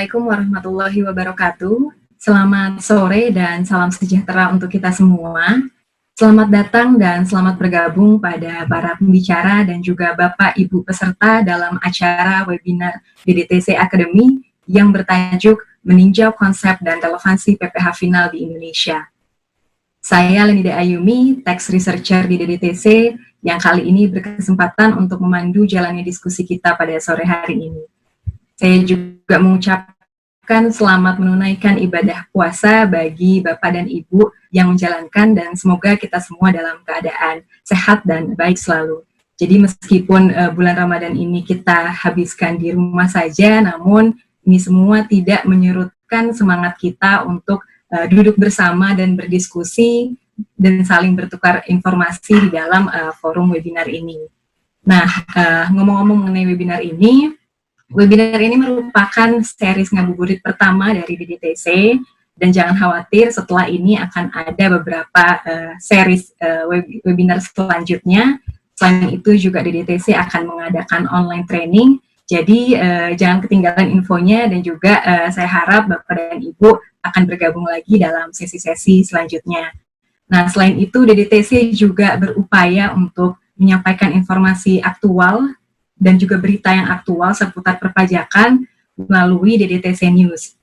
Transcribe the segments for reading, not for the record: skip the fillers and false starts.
Assalamualaikum warahmatullahi wabarakatuh. Selamat sore dan salam sejahtera untuk kita semua. Selamat datang dan selamat bergabung pada para pembicara dan juga Bapak Ibu peserta dalam acara webinar DDTC Academy yang bertajuk Meninjau Konsep dan Relevansi PPH Final di Indonesia. Saya Lenida Ayumi, Tax Researcher di DDTC, yang kali ini berkesempatan untuk memandu jalannya diskusi kita pada sore hari ini. Saya juga mengucapkan selamat menunaikan ibadah puasa bagi Bapak dan Ibu yang menjalankan, dan semoga kita semua dalam keadaan sehat dan baik selalu. Jadi meskipun bulan Ramadan ini kita habiskan di rumah saja, namun ini semua tidak menyurutkan semangat kita untuk duduk bersama dan berdiskusi dan saling bertukar informasi di dalam forum webinar ini. Nah, ngomong-ngomong mengenai webinar ini merupakan series ngabuburit pertama dari DDTC, dan jangan khawatir, setelah ini akan ada beberapa series webinar selanjutnya. Selain itu juga DDTC akan mengadakan online training, jadi jangan ketinggalan infonya, dan juga saya harap Bapak dan Ibu akan bergabung lagi dalam sesi-sesi selanjutnya. Nah, selain itu DDTC juga berupaya untuk menyampaikan informasi aktual dan juga berita yang aktual seputar perpajakan melalui DDTC News.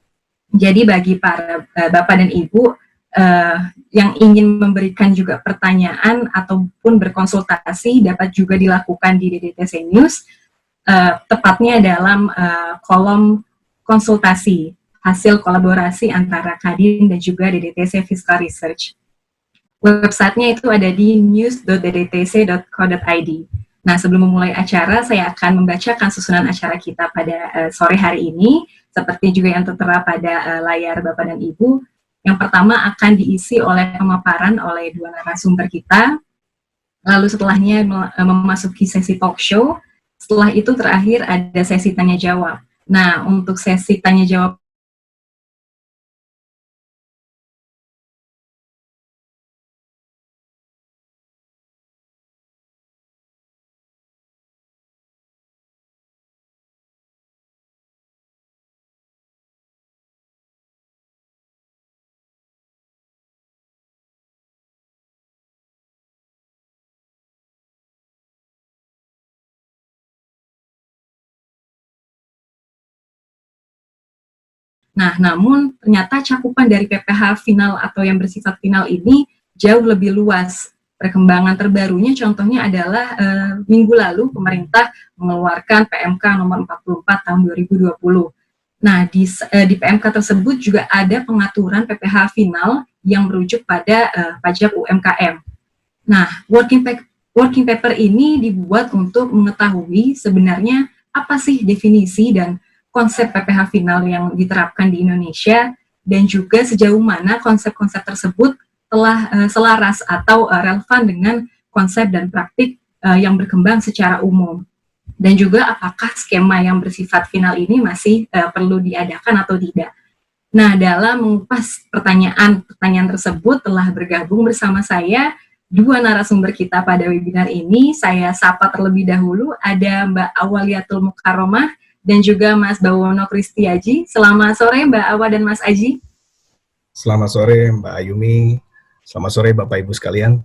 Jadi bagi para Bapak dan Ibu yang ingin memberikan juga pertanyaan ataupun berkonsultasi dapat juga dilakukan di DDTC News, tepatnya dalam kolom konsultasi hasil kolaborasi antara Kadin dan juga DDTC Fiscal Research. Websitenya itu ada di news.ddtc.co.id. Nah, sebelum memulai acara, saya akan membacakan susunan acara kita pada sore hari ini, seperti juga yang tertera pada layar Bapak dan Ibu. Yang pertama akan diisi oleh pemaparan oleh dua narasumber kita, lalu setelahnya memasuki sesi talk show, setelah itu terakhir ada sesi tanya-jawab. Nah, untuk sesi tanya-jawab Nah, namun ternyata cakupan dari PPH final atau yang bersifat final ini jauh lebih luas. Perkembangan terbarunya contohnya adalah minggu lalu pemerintah mengeluarkan PMK nomor 44 tahun 2020. Nah, di PMK tersebut juga ada pengaturan PPH final yang merujuk pada pajak UMKM. Nah, working paper ini dibuat untuk mengetahui sebenarnya apa sih definisi dan konsep PPH final yang diterapkan di Indonesia, dan juga sejauh mana konsep-konsep tersebut telah selaras atau relevan dengan konsep dan praktik yang berkembang secara umum. Dan juga apakah skema yang bersifat final ini masih perlu diadakan atau tidak. Nah, dalam mengupas pertanyaan tersebut telah bergabung bersama saya dua narasumber kita pada webinar ini. Saya sapa terlebih dahulu, ada Mbak Awaliatul Mukarromah dan juga Mas Bawono Kristiaji. Selamat sore Mbak Awa dan Mas Aji. Selamat sore Mbak Ayumi. Selamat sore Bapak Ibu sekalian.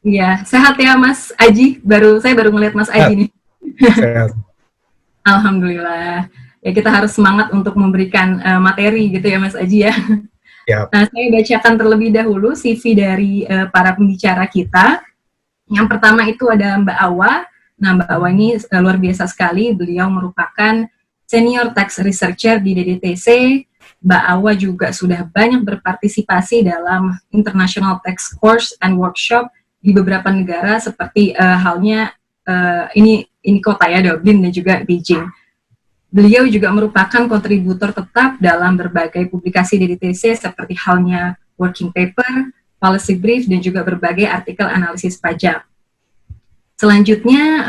Iya, sehat ya Mas Aji? Saya baru ngeliat Mas Aji nih. Sehat. Alhamdulillah. Ya, kita harus semangat untuk memberikan materi gitu ya Mas Aji ya. Yep. Nah, saya bacakan terlebih dahulu CV dari para pembicara kita. Yang pertama itu ada Mbak Awa. Nah, Mbak Awa ini luar biasa sekali. Beliau merupakan Senior Tax Researcher di DDTC. Mbak Awa juga sudah banyak berpartisipasi dalam International Tax Course and Workshop di beberapa negara seperti halnya ini kota ya, Dublin dan juga Beijing. Beliau juga merupakan kontributor tetap dalam berbagai publikasi DDTC seperti halnya Working Paper, Policy Brief, dan juga berbagai artikel analisis pajak. Selanjutnya,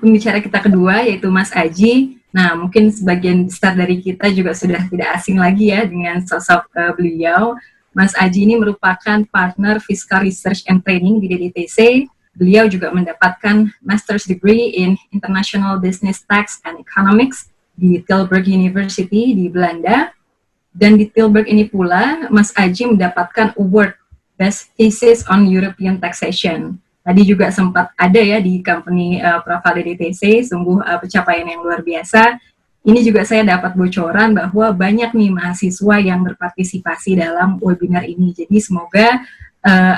pembicara kita kedua yaitu Mas Aji. Nah, mungkin sebagian besar dari kita juga sudah tidak asing lagi ya dengan sosok beliau. Mas Aji ini merupakan partner Fiscal Research and Training di DDTC. Beliau juga mendapatkan Master's Degree in International Business Tax and Economics di Tilburg University di Belanda. Dan di Tilburg ini pula, Mas Aji mendapatkan award Best Thesis on European Taxation. Tadi juga sempat ada ya di company Pravale DTC, sungguh pencapaian yang luar biasa. Ini juga saya dapat bocoran bahwa banyak nih mahasiswa yang berpartisipasi dalam webinar ini. Jadi semoga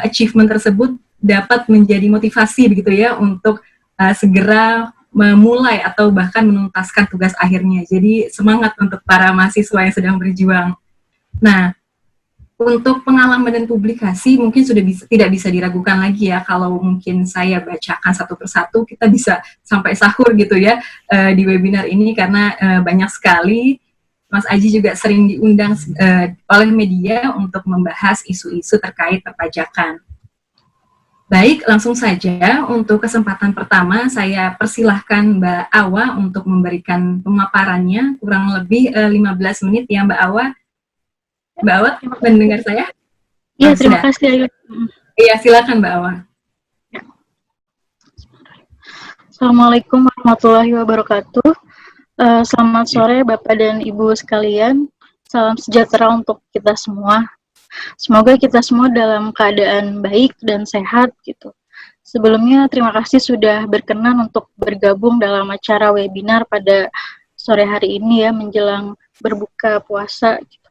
achievement tersebut dapat menjadi motivasi begitu ya untuk segera memulai atau bahkan menuntaskan tugas akhirnya. Jadi semangat untuk para mahasiswa yang sedang berjuang. Nah, untuk pengalaman dan publikasi mungkin sudah tidak bisa diragukan lagi ya, kalau mungkin saya bacakan satu persatu kita bisa sampai sahur gitu ya di webinar ini, karena banyak sekali. Mas Aji juga sering diundang oleh media untuk membahas isu-isu terkait perpajakan. Baik, langsung saja untuk kesempatan pertama saya persilahkan Mbak Awa untuk memberikan pemaparannya, kurang lebih 15 menit ya Mbak Awa. Mbak Awa, mendengar saya? Iya, terima kasih Ayu. Iya, silakan Mbak Awa. Assalamualaikum warahmatullahi wabarakatuh. Selamat sore Bapak dan Ibu sekalian. Salam sejahtera untuk kita semua. Semoga kita semua dalam keadaan baik dan sehat gitu. Sebelumnya terima kasih sudah berkenan untuk bergabung dalam acara webinar pada sore hari ini ya, menjelang berbuka puasa gitu.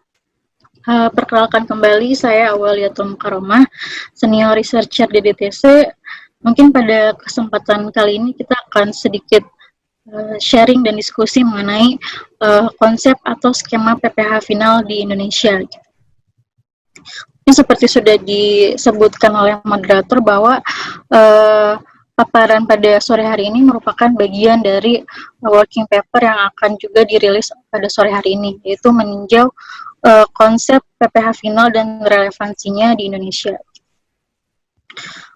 Perkenalkan kembali, saya Awaliatul Mukarramah, Senior Researcher di DTC. Mungkin pada kesempatan kali ini kita akan sedikit sharing dan diskusi mengenai konsep atau skema PPH final di Indonesia gitu. Ini seperti sudah disebutkan oleh moderator bahwa paparan pada sore hari ini merupakan bagian dari working paper yang akan juga dirilis pada sore hari ini, yaitu meninjau konsep PPH final dan relevansinya di Indonesia.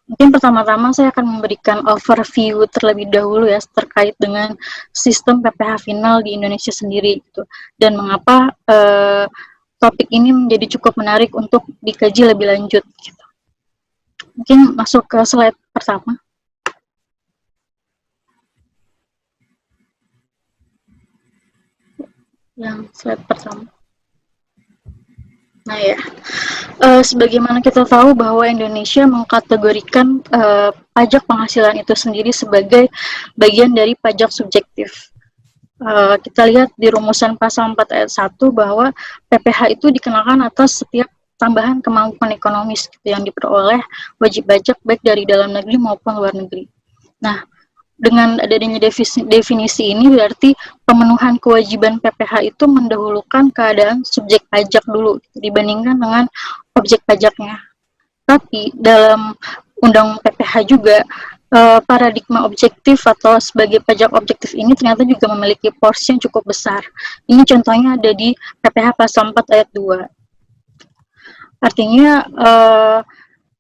Mungkin pertama-tama saya akan memberikan overview terlebih dahulu ya terkait dengan sistem PPH final di Indonesia sendiri gitu, dan mengapa topik ini menjadi cukup menarik untuk dikaji lebih lanjut gitu. Mungkin masuk ke slide pertama. Yang slide pertama. Nah ya, sebagaimana kita tahu bahwa Indonesia mengkategorikan pajak penghasilan itu sendiri sebagai bagian dari pajak subjektif. Kita lihat di rumusan pasal 4 ayat 1 bahwa PPH itu dikenakan atas setiap tambahan kemampuan ekonomis gitu, yang diperoleh wajib pajak baik dari dalam negeri maupun luar negeri. Nah, dengan adanya definisi ini berarti pemenuhan kewajiban PPH itu mendahulukan keadaan subjek pajak dulu gitu, dibandingkan dengan objek pajaknya. Tapi dalam undang PPH juga paradigma objektif atau sebagai pajak objektif ini ternyata juga memiliki porsi yang cukup besar. Ini contohnya ada di PPH pasal 4 ayat 2. Artinya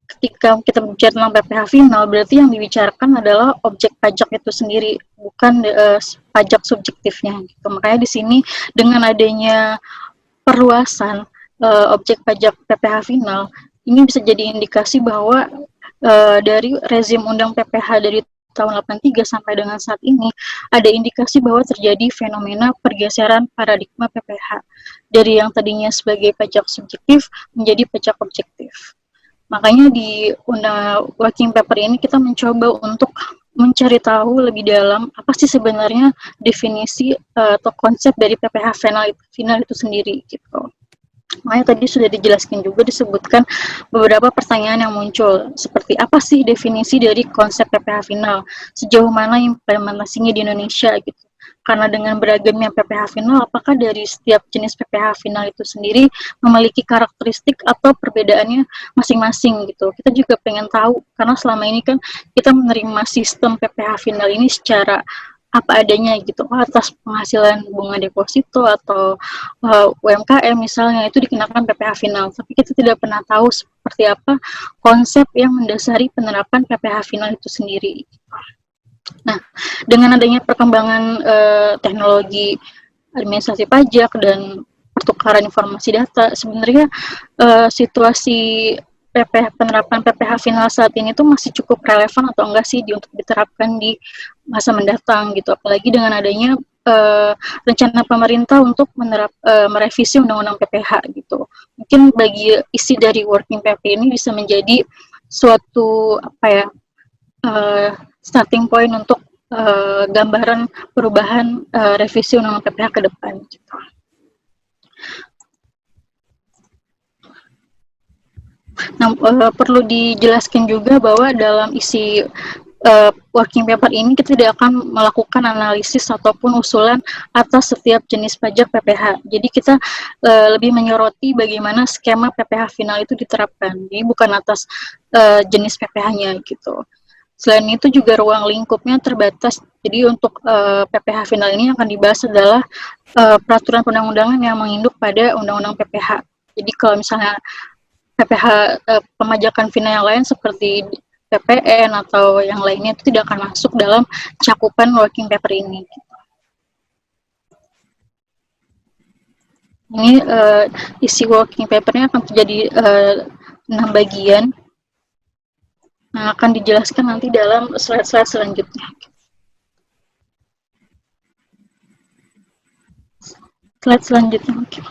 ketika kita bicara tentang PPH final, berarti yang dibicarakan adalah objek pajak itu sendiri, bukan pajak subjektifnya. Gitu. Makanya di sini dengan adanya perluasan objek pajak PPH final, ini bisa jadi indikasi bahwa dari rezim undang PPH dari tahun 83 sampai dengan saat ini ada indikasi bahwa terjadi fenomena pergeseran paradigma PPH dari yang tadinya sebagai pajak subjektif menjadi pajak objektif. Makanya di undang working paper ini kita mencoba untuk mencari tahu lebih dalam apa sih sebenarnya definisi atau konsep dari PPH final itu sendiri gitu. Makanya tadi sudah dijelaskan juga, disebutkan beberapa pertanyaan yang muncul, seperti apa sih definisi dari konsep PPH final, sejauh mana implementasinya di Indonesia gitu. Karena dengan beragamnya PPH final, apakah dari setiap jenis PPH final itu sendiri memiliki karakteristik atau perbedaannya masing-masing gitu. Kita juga pengen tahu, karena selama ini kan kita menerima sistem PPH final ini secara apa adanya gitu, atas penghasilan bunga deposito atau UMKM misalnya itu dikenakan PPH final, tapi kita tidak pernah tahu seperti apa konsep yang mendasari penerapan PPH final itu sendiri. Nah, dengan adanya perkembangan teknologi administrasi pajak dan pertukaran informasi data, sebenarnya situasi penerapan PPH final saat ini tuh masih cukup relevan atau enggak sih untuk diterapkan di masa mendatang gitu, apalagi dengan adanya rencana pemerintah untuk merevisi Undang-Undang PPH gitu. Mungkin bagi isi dari working paper ini bisa menjadi suatu starting point untuk gambaran perubahan revisi Undang-Undang PPH ke depan. Gitu. Nah, perlu dijelaskan juga bahwa dalam isi working paper ini kita tidak akan melakukan analisis ataupun usulan atas setiap jenis pajak PPH. Jadi kita lebih menyoroti bagaimana skema PPH final itu diterapkan. Jadi bukan atas jenis PPH-nya gitu. Selain itu juga ruang lingkupnya terbatas. Jadi untuk PPH final ini akan dibahas adalah peraturan perundang-undangan yang menginduk pada Undang-Undang PPH. Jadi kalau misalnya PPH pemajakan final yang lain seperti PPN atau yang lainnya itu tidak akan masuk dalam cakupan working paper ini. Ini isi working papernya akan terjadi 6 bagian. Nah, akan dijelaskan nanti dalam slide-slide selanjutnya. Slide selanjutnya mungkin.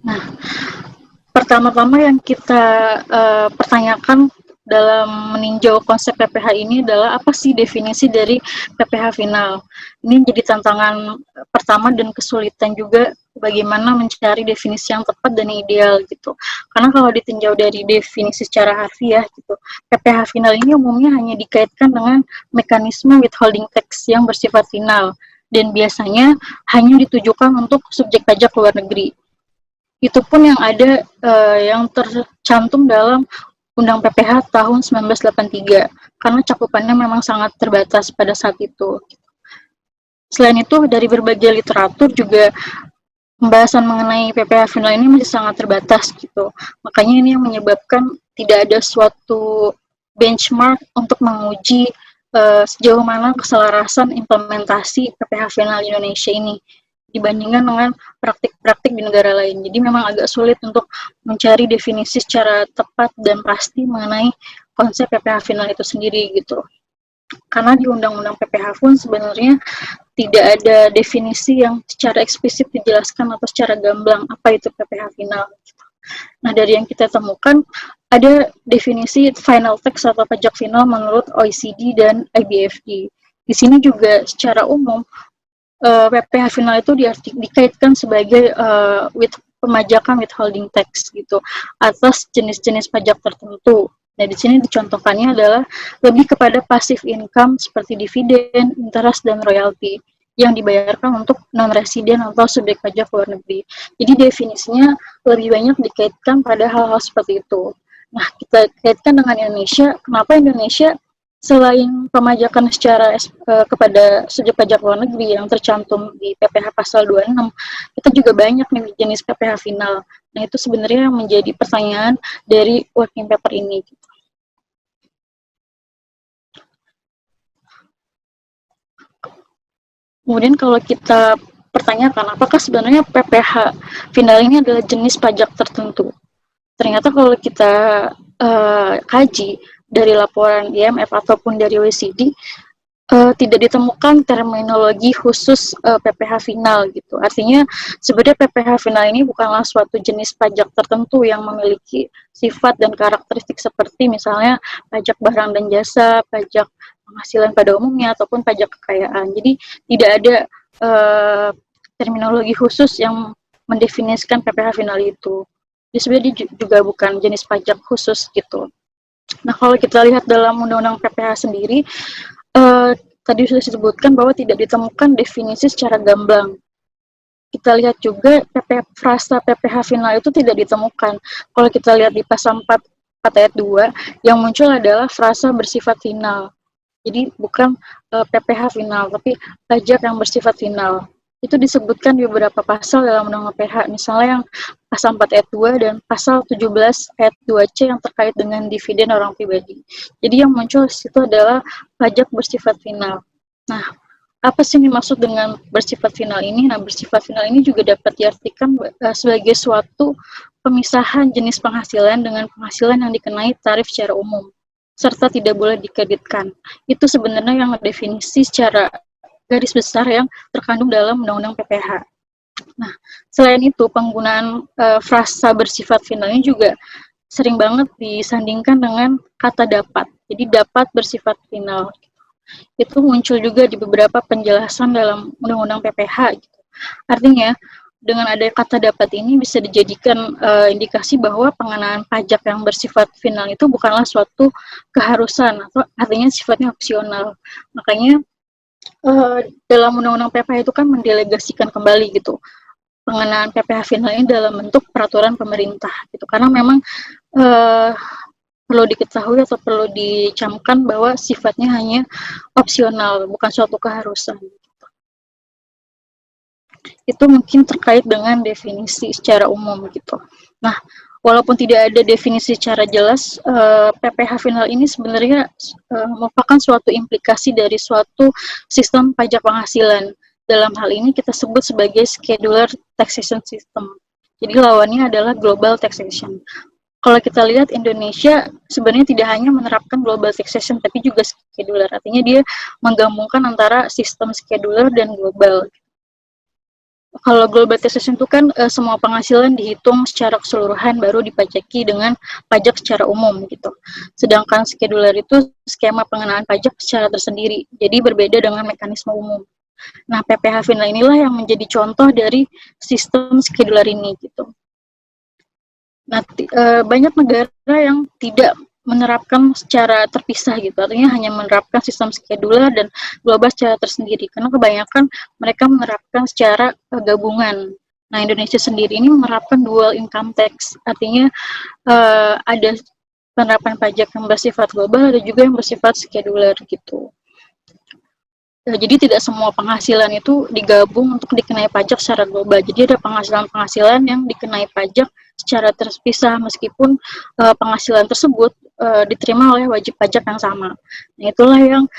Nah, pertama-tama yang kita pertanyakan dalam meninjau konsep PPH ini adalah apa sih definisi dari PPH final. Ini jadi tantangan pertama dan kesulitan juga bagaimana mencari definisi yang tepat dan ideal gitu. Karena kalau ditinjau dari definisi secara harfiah gitu, PPH final ini umumnya hanya dikaitkan dengan mekanisme withholding tax yang bersifat final dan biasanya hanya ditujukan untuk subjek pajak luar negeri. Itu pun yang ada yang tercantum dalam Undang PPH tahun 1983 karena cakupannya memang sangat terbatas pada saat itu. Selain itu dari berbagai literatur juga pembahasan mengenai PPH final ini masih sangat terbatas gitu. Makanya ini yang menyebabkan tidak ada suatu benchmark untuk menguji sejauh mana keselarasan implementasi PPH final Indonesia ini dibandingkan dengan praktik-praktik di negara lain. Jadi memang agak sulit untuk mencari definisi secara tepat dan pasti mengenai konsep PPH final itu sendiri gitu. Karena di Undang-Undang PPH pun sebenarnya tidak ada definisi yang secara eksplisit dijelaskan atau secara gamblang apa itu PPH final. Nah, dari yang kita temukan ada definisi final tax atau pajak final menurut OECD dan IBFD. Di sini juga secara umum PPH final itu dikaitkan sebagai pemajakan withholding tax gitu atas jenis-jenis pajak tertentu. Nah, di sini dicontohkannya adalah lebih kepada passive income seperti dividen, interest, dan royalty yang dibayarkan untuk non-residen atau subjek pajak luar negeri. Jadi definisinya lebih banyak dikaitkan pada hal-hal seperti itu. Nah, kita kaitkan dengan Indonesia. Kenapa Indonesia selain pemajakan secara kepada subjek pajak luar negeri yang tercantum di PPH pasal 26, kita juga banyak nih jenis PPH final. Nah, itu sebenarnya yang menjadi pertanyaan dari working paper ini. Kemudian kalau kita pertanyakan, apakah sebenarnya PPH final ini adalah jenis pajak tertentu? Ternyata kalau kita kaji dari laporan IMF ataupun dari OECD, tidak ditemukan terminologi khusus PPH final gitu. Artinya sebenarnya PPH final ini bukanlah suatu jenis pajak tertentu yang memiliki sifat dan karakteristik seperti misalnya pajak barang dan jasa, pajak penghasilan pada umumnya, ataupun pajak kekayaan. Jadi tidak ada terminologi khusus yang mendefinisikan PPH final itu. Jadi sebenarnya juga bukan jenis pajak khusus gitu. Nah, kalau kita lihat dalam Undang-Undang PPH sendiri, tadi sudah disebutkan bahwa tidak ditemukan definisi secara gamblang. Kita lihat juga frasa PPH final itu tidak ditemukan. Kalau kita lihat di pasal 4 ayat 2, yang muncul adalah frasa bersifat final. Jadi bukan PPH final, tapi pajak yang bersifat final. Itu disebutkan di beberapa pasal dalam Undang-Undang PPH, misalnya yang pasal 4 ayat 2 dan pasal 17 ayat 2C yang terkait dengan dividen orang pribadi. Jadi yang muncul di situ adalah pajak bersifat final. Nah, apa sih yang dimaksud dengan bersifat final ini? Nah, bersifat final ini juga dapat diartikan sebagai suatu pemisahan jenis penghasilan dengan penghasilan yang dikenai tarif secara umum. serta tidak boleh dikreditkan. Itu sebenarnya yang definisi secara garis besar yang terkandung dalam Undang-Undang PPH. Nah, selain itu penggunaan frasa bersifat final ini juga sering banget disandingkan dengan kata dapat. Jadi dapat bersifat final. Itu muncul juga di beberapa penjelasan dalam Undang-Undang PPH. Gitu. Artinya dengan ada kata dapat ini bisa dijadikan indikasi bahwa pengenaan pajak yang bersifat final itu bukanlah suatu keharusan atau artinya sifatnya opsional. Makanya dalam Undang-Undang PPH itu kan mendelegasikan kembali gitu pengenaan PPH final ini dalam bentuk peraturan pemerintah gitu, karena memang perlu diketahui atau perlu dicamkan bahwa sifatnya hanya opsional, bukan suatu keharusan. Itu mungkin terkait dengan definisi secara umum gitu. Nah, walaupun tidak ada definisi secara jelas, PPH final ini sebenarnya merupakan suatu implikasi dari suatu sistem pajak penghasilan. Dalam hal ini kita sebut sebagai schedular taxation system. Jadi lawannya adalah global taxation. Kalau kita lihat Indonesia sebenarnya tidak hanya menerapkan global taxation tapi juga schedular. Artinya dia menggabungkan antara sistem schedular dan global. Kalau global taxation itu kan semua penghasilan dihitung secara keseluruhan baru dipajaki dengan pajak secara umum gitu. Sedangkan schedular itu skema pengenaan pajak secara tersendiri. Jadi berbeda dengan mekanisme umum. Nah, PPH final inilah yang menjadi contoh dari sistem schedular ini gitu. Nah, banyak negara yang tidak menerapkan secara terpisah gitu, artinya hanya menerapkan sistem schedular dan global secara tersendiri, karena kebanyakan mereka menerapkan secara gabungan. Nah, Indonesia sendiri ini menerapkan dual income tax, artinya ada penerapan pajak yang bersifat global, ada juga yang bersifat schedular gitu. Jadi tidak semua penghasilan itu digabung untuk dikenai pajak secara global. Jadi ada penghasilan-penghasilan yang dikenai pajak secara terpisah meskipun penghasilan tersebut diterima oleh wajib pajak yang sama. Nah, itulah yang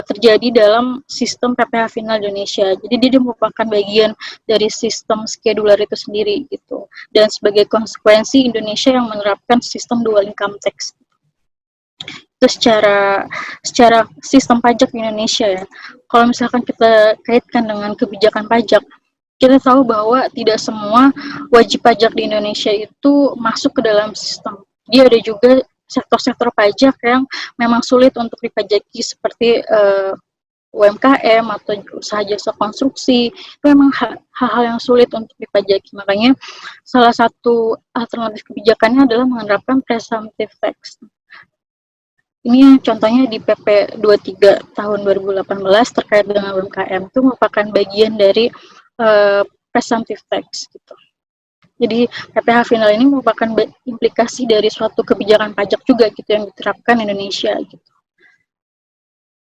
terjadi dalam sistem PPH final Indonesia. Jadi dia merupakan bagian dari sistem schedular itu sendiri gitu. Dan sebagai konsekuensi Indonesia yang menerapkan sistem dual income tax. Itu secara sistem pajak di Indonesia ya. Kalau misalkan kita kaitkan dengan kebijakan pajak, kita tahu bahwa tidak semua wajib pajak di Indonesia itu masuk ke dalam sistem. Dia ada juga sektor-sektor pajak yang memang sulit untuk dipajaki seperti UMKM atau usaha jasa konstruksi. Itu memang hal-hal yang sulit untuk dipajaki. Makanya salah satu alternatif kebijakannya adalah menerapkan presumptive tax. Ini contohnya di PP 23 tahun 2018 terkait dengan UMKM itu merupakan bagian dari presumptive tax gitu. Jadi PPH final ini merupakan implikasi dari suatu kebijakan pajak juga gitu yang diterapkan Indonesia gitu.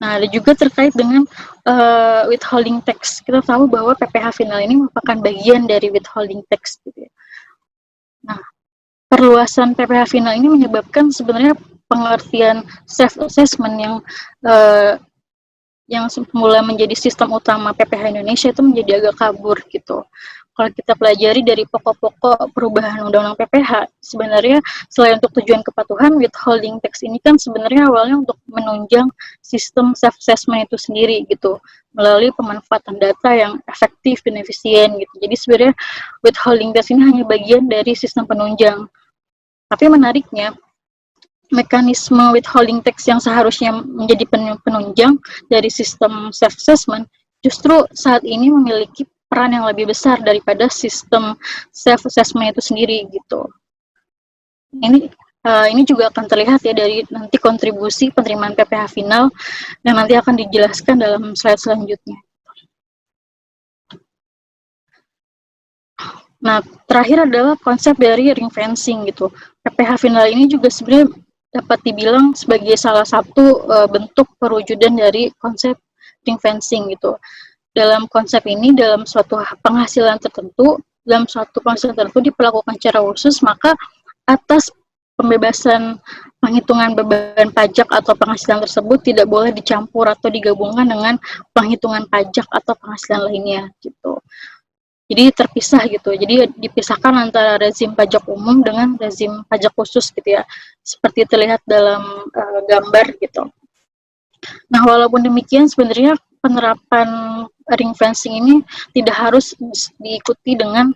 Nah, ada juga terkait dengan withholding tax. Kita tahu bahwa PPH final ini merupakan bagian dari withholding tax gitu ya. Nah, perluasan PPH final ini menyebabkan sebenarnya pengertian self-assessment yang semula menjadi sistem utama PPH Indonesia itu menjadi agak kabur gitu. Kalau kita pelajari dari pokok-pokok perubahan Undang-Undang PPH, sebenarnya selain untuk tujuan kepatuhan, withholding tax ini kan sebenarnya awalnya untuk menunjang sistem self-assessment itu sendiri gitu, melalui pemanfaatan data yang efektif dan efisien gitu. Jadi sebenarnya withholding tax ini hanya bagian dari sistem penunjang. Tapi menariknya, mekanisme withholding tax yang seharusnya menjadi penunjang dari sistem self-assessment justru saat ini memiliki peran yang lebih besar daripada sistem self-assessment itu sendiri gitu. Ini juga akan terlihat ya dari nanti kontribusi penerimaan PPH final yang nanti akan dijelaskan dalam slide selanjutnya. Nah, terakhir adalah konsep dari ring fencing gitu. PPH final ini juga sebenarnya dapat dibilang sebagai salah satu bentuk perwujudan dari konsep ring fencing gitu. Dalam konsep ini, dalam suatu penghasilan tertentu diperlakukan secara khusus, maka atas pembebasan penghitungan beban pajak atau penghasilan tersebut tidak boleh dicampur atau digabungkan dengan penghitungan pajak atau penghasilan lainnya gitu. Jadi terpisah gitu. Jadi dipisahkan antara rezim pajak umum dengan rezim pajak khusus gitu ya. Seperti terlihat dalam gambar gitu. Nah, walaupun demikian sebenarnya penerapan ring fencing ini tidak harus diikuti dengan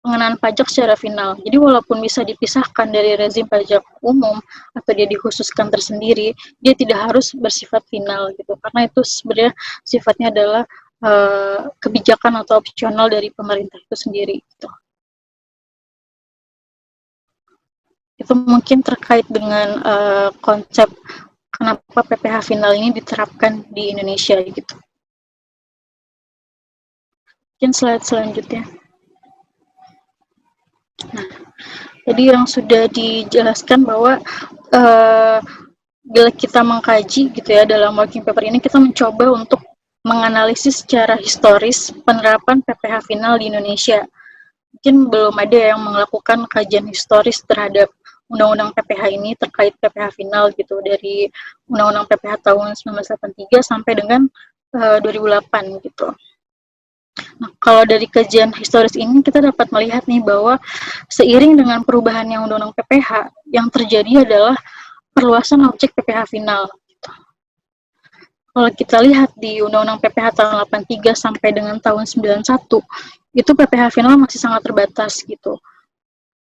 pengenaan pajak secara final. Jadi walaupun bisa dipisahkan dari rezim pajak umum atau dia dikhususkan tersendiri, dia tidak harus bersifat final gitu. Karena itu sebenarnya sifatnya adalah kebijakan atau opsional dari pemerintah itu sendiri gitu. Itu mungkin terkait dengan konsep kenapa PPh final ini diterapkan di Indonesia gitu. Mungkin slide selanjutnya. Nah, jadi yang sudah dijelaskan bahwa bila kita mengkaji gitu ya dalam working paper ini, kita mencoba untuk menganalisis secara historis penerapan PPh final di Indonesia. Mungkin belum ada yang melakukan kajian historis terhadap undang-undang PPh ini terkait PPh final gitu, dari undang-undang PPh tahun 1983 sampai dengan 2008 gitu. Nah, kalau dari kajian historis ini kita dapat melihat nih bahwa seiring dengan perubahannya undang-undang PPh, yang terjadi adalah perluasan objek PPh final. Kalau kita lihat di Undang-Undang PPh tahun 83 sampai dengan tahun 91, itu PPh final masih sangat terbatas gitu.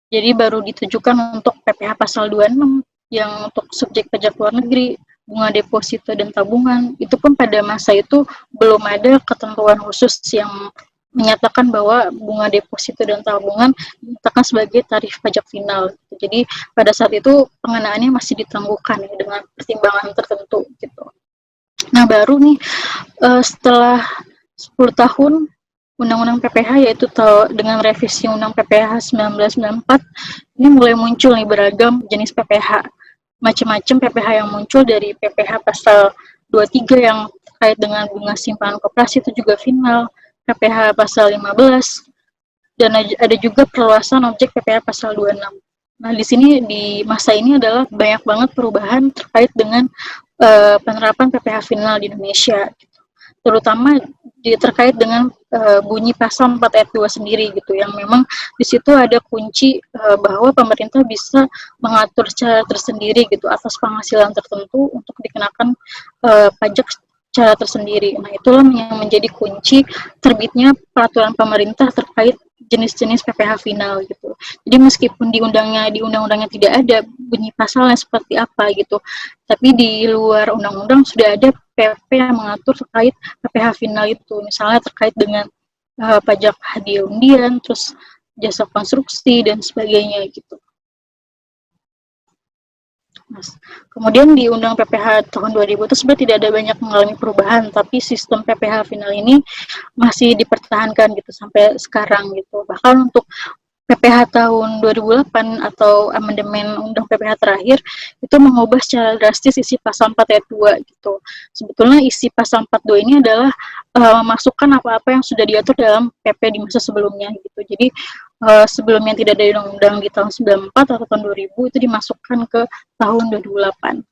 Jadi baru ditujukan untuk PPh pasal 26 yang untuk subjek pajak luar negeri, bunga deposito dan tabungan. Itu pun pada masa itu belum ada ketentuan khusus yang menyatakan bahwa bunga deposito dan tabungan dinyatakan sebagai tarif pajak final. Jadi pada saat itu pengenaannya masih ditangguhkan ya, dengan pertimbangan tertentu gitu. Nah, baru nih setelah 10 tahun Undang-Undang PPh, yaitu dengan revisi Undang PPh 1994, ini mulai muncul nih beragam jenis PPh. Macam-macam PPh yang muncul, dari PPh pasal 23 yang terkait dengan bunga simpanan koperasi itu juga final, PPh pasal 15, dan ada juga perluasan objek PPh pasal 26. Nah, di sini di masa ini adalah banyak banget perubahan terkait dengan penerapan PPh final di Indonesia, gitu. Terutama terkait dengan bunyi pasal 4 ayat 2 sendiri gitu, yang memang di situ ada kunci bahwa pemerintah bisa mengatur secara tersendiri gitu atas penghasilan tertentu untuk dikenakan pajak secara tersendiri. Nah, itulah yang menjadi kunci terbitnya peraturan pemerintah terkait jenis-jenis PPh final gitu. Jadi meskipun di undang-undangnya tidak ada bunyi pasalnya seperti apa gitu, tapi di luar undang-undang sudah ada PP yang mengatur terkait PPh final itu, misalnya terkait dengan pajak hadiah undian, terus jasa konstruksi dan sebagainya gitu. Mas. Kemudian di Undang PPh tahun 2000 itu sebenarnya tidak ada banyak mengalami perubahan, tapi sistem PPh final ini masih dipertahankan gitu sampai sekarang gitu. Bahkan untuk PPh tahun 2008 atau amandemen Undang PPh terakhir itu mengubah secara drastis isi pasal 4 ayat 2 gitu. Sebetulnya isi pasal 42 ini adalah memasukkan apa-apa yang sudah diatur dalam PP di masa sebelumnya gitu. Jadi sebelumnya tidak ada undang-undang di tahun 94 atau tahun 2000 itu dimasukkan ke tahun 2008.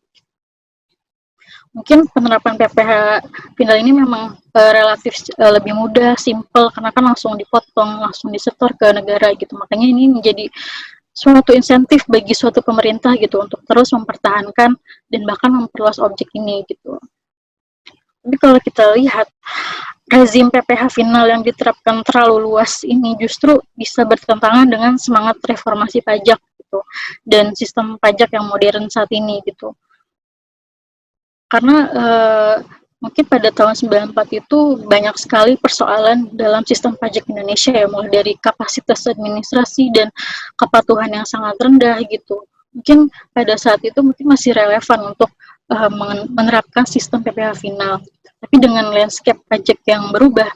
Mungkin penerapan PPh final ini memang relatif lebih mudah, simple, karena kan langsung dipotong, langsung disetor ke negara gitu. Makanya ini menjadi suatu insentif bagi suatu pemerintah gitu untuk terus mempertahankan dan bahkan memperluas objek ini gitu. Tapi kalau kita lihat rezim PPh final yang diterapkan terlalu luas ini justru bisa bertentangan dengan semangat reformasi pajak gitu dan sistem pajak yang modern saat ini gitu. Karena mungkin pada tahun 94 itu banyak sekali persoalan dalam sistem pajak Indonesia ya, mulai dari kapasitas administrasi dan kepatuhan yang sangat rendah gitu. Mungkin pada saat itu mungkin masih relevan untuk menerapkan sistem PPh final. Tapi dengan landscape pajak yang berubah,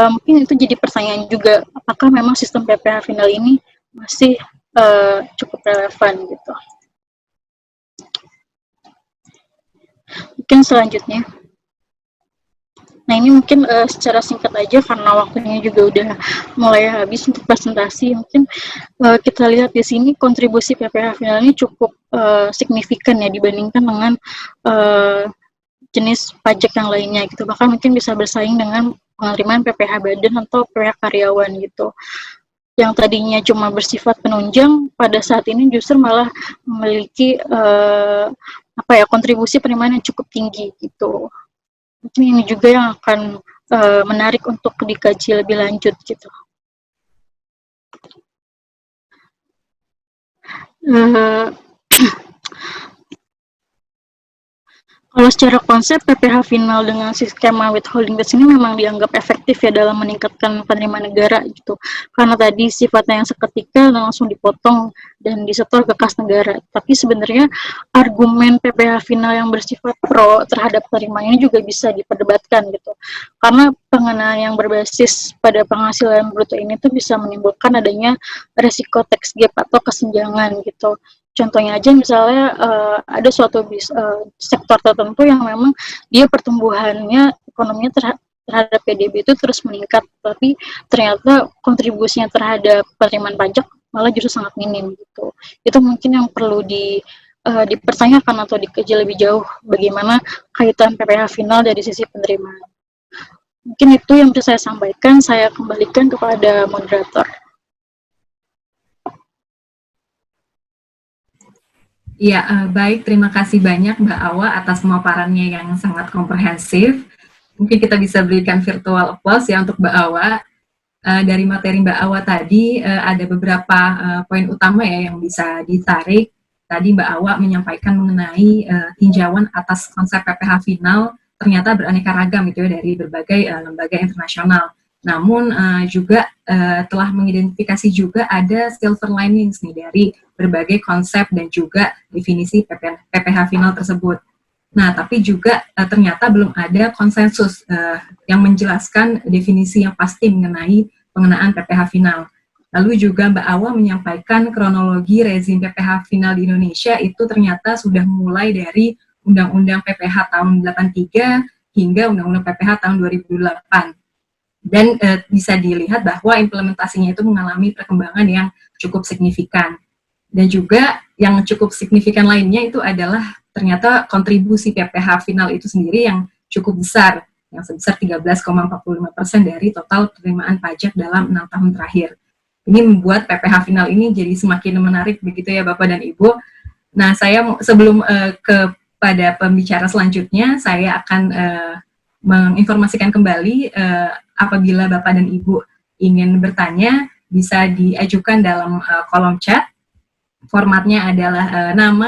mungkin itu jadi pertanyaan juga, apakah memang sistem PPh final ini masih cukup relevan gitu. Mungkin selanjutnya. Nah, ini mungkin secara singkat aja karena waktunya juga udah mulai habis untuk presentasi. Mungkin kita lihat di sini kontribusi PPh final ini cukup signifikan ya dibandingkan dengan jenis pajak yang lainnya gitu. Bahkan mungkin bisa bersaing dengan penerimaan PPh badan atau PPh karyawan gitu. Yang tadinya cuma bersifat penunjang, pada saat ini justru malah memiliki kontribusi penerimaan yang cukup tinggi gitu. Mungkin ini juga yang akan menarik untuk dikaji lebih lanjut gitu. Kalau secara konsep PPh final dengan skema withholding tax ini memang dianggap efektif ya dalam meningkatkan penerimaan negara gitu. Karena tadi sifatnya yang seketika langsung dipotong dan disetor ke kas negara. Tapi sebenarnya argumen PPh final yang bersifat pro terhadap penerimaan ini juga bisa diperdebatkan gitu. Karena pengenaan yang berbasis pada penghasilan bruto ini tuh bisa menimbulkan adanya resiko tax gap atau kesenjangan gitu. Contohnya aja misalnya ada suatu sektor tertentu yang memang dia pertumbuhannya ekonominya terhadap PDB itu terus meningkat, tapi ternyata kontribusinya terhadap penerimaan pajak malah justru sangat minim gitu. Itu mungkin yang perlu dipertanyakan atau dikaji lebih jauh bagaimana kaitan PPh final dari sisi penerimaan. Mungkin itu yang bisa saya sampaikan, saya kembalikan kepada moderator. Ya, baik. Terima kasih banyak Mbak Awa atas pemaparannya yang sangat komprehensif. Mungkin kita bisa berikan virtual applause ya untuk Mbak Awa. Dari materi Mbak Awa tadi, ada beberapa poin utama ya yang bisa ditarik. Tadi Mbak Awa menyampaikan mengenai tinjauan atas konsep PPh final ternyata beraneka ragam gitu ya dari berbagai lembaga internasional. Namun juga telah mengidentifikasi juga ada silver linings nih dari berbagai konsep dan juga definisi PPh final tersebut. Nah, tapi juga ternyata belum ada konsensus yang menjelaskan definisi yang pasti mengenai pengenaan PPh final. Lalu juga Mbak Awa menyampaikan kronologi rezim PPh final di Indonesia itu ternyata sudah mulai dari Undang-Undang PPh tahun 83 hingga Undang-Undang PPh tahun 2008. Dan bisa dilihat bahwa implementasinya itu mengalami perkembangan yang cukup signifikan. Dan juga yang cukup signifikan lainnya itu adalah ternyata kontribusi PPh final itu sendiri yang cukup besar, yang sebesar 13,45% dari total penerimaan pajak dalam 6 tahun terakhir. Ini membuat PPh final ini jadi semakin menarik begitu ya Bapak dan Ibu. Nah, saya sebelum kepada pembicara selanjutnya, saya akan menginformasikan kembali apabila Bapak dan Ibu ingin bertanya, bisa diajukan dalam kolom chat. Formatnya adalah nama,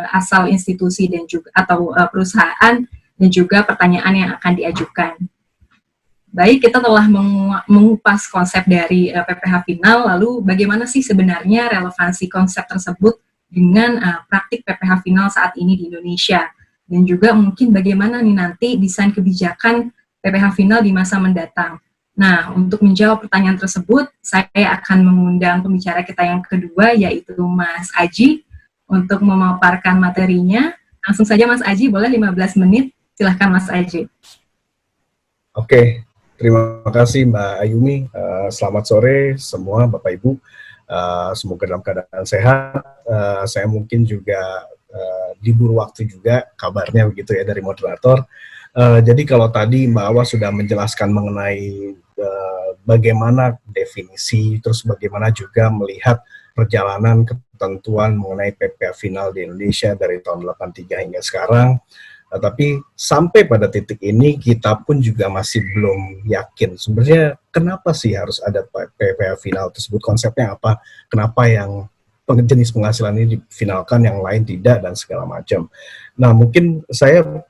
asal institusi dan juga atau perusahaan dan juga pertanyaan yang akan diajukan. Baik, kita telah mengupas konsep dari PPh final, lalu bagaimana sih sebenarnya relevansi konsep tersebut dengan praktik PPh final saat ini di Indonesia? Dan juga mungkin bagaimana nih nanti desain kebijakan PPh final di masa mendatang. Nah, untuk menjawab pertanyaan tersebut, saya akan mengundang pembicara kita yang kedua, yaitu Mas Aji, untuk memaparkan materinya. Langsung saja Mas Aji, boleh 15 menit, silahkan Mas Aji. Oke, terima kasih Mbak Ayumi. Selamat sore semua Bapak Ibu. Semoga dalam keadaan sehat. Saya mungkin juga diburu waktu juga kabarnya begitu ya dari moderator. Jadi kalau tadi Mbak Awa sudah menjelaskan mengenai bagaimana definisi, terus bagaimana juga melihat perjalanan ketentuan mengenai PPh final di Indonesia dari tahun 83 hingga sekarang. Tapi sampai pada titik ini kita pun juga masih belum yakin sebenarnya kenapa sih harus ada PPh final tersebut, konsepnya apa, kenapa yang jenis penghasilan ini difinalkan, yang lain tidak, dan segala macam. Nah, mungkin saya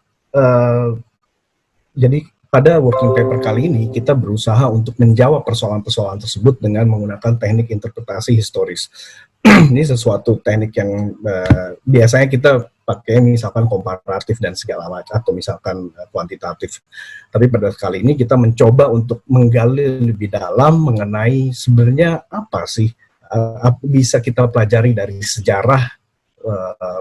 jadi pada working paper kali ini kita berusaha untuk menjawab persoalan-persoalan tersebut dengan menggunakan teknik interpretasi historis. Ini sesuatu teknik yang biasanya kita pakai misalkan komparatif dan segala macam, atau misalkan kuantitatif. Tapi pada kali ini kita mencoba untuk menggali lebih dalam mengenai sebenarnya apa sih bisa kita pelajari dari sejarah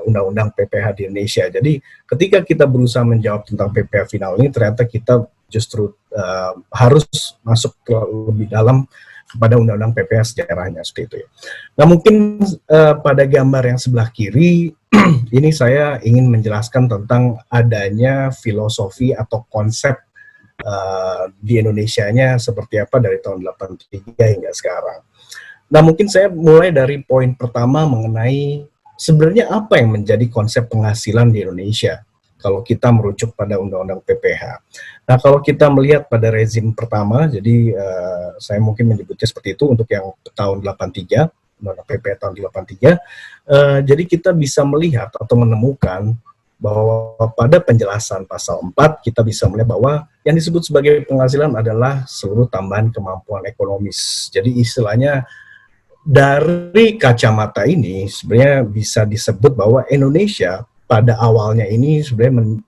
undang-undang PPh di Indonesia. Jadi ketika kita berusaha menjawab tentang PPh final ini, ternyata kita justru harus masuk ke lebih dalam kepada undang-undang PPh sejarahnya seperti itu ya. Nah, mungkin pada gambar yang sebelah kiri ini saya ingin menjelaskan tentang adanya filosofi atau konsep di Indonesianya seperti apa dari tahun 83 hingga sekarang. Nah, mungkin saya mulai dari poin pertama mengenai sebenarnya apa yang menjadi konsep penghasilan di Indonesia kalau kita merujuk pada Undang-Undang PPH. Nah, kalau kita melihat pada rezim pertama, jadi saya mungkin menyebutnya seperti itu untuk yang tahun 83, Undang-Undang PPH tahun 83, jadi kita bisa melihat atau menemukan bahwa pada penjelasan pasal 4 kita bisa melihat bahwa yang disebut sebagai penghasilan adalah seluruh tambahan kemampuan ekonomis. Jadi istilahnya dari kacamata ini sebenarnya bisa disebut bahwa Indonesia pada awalnya ini sebenarnya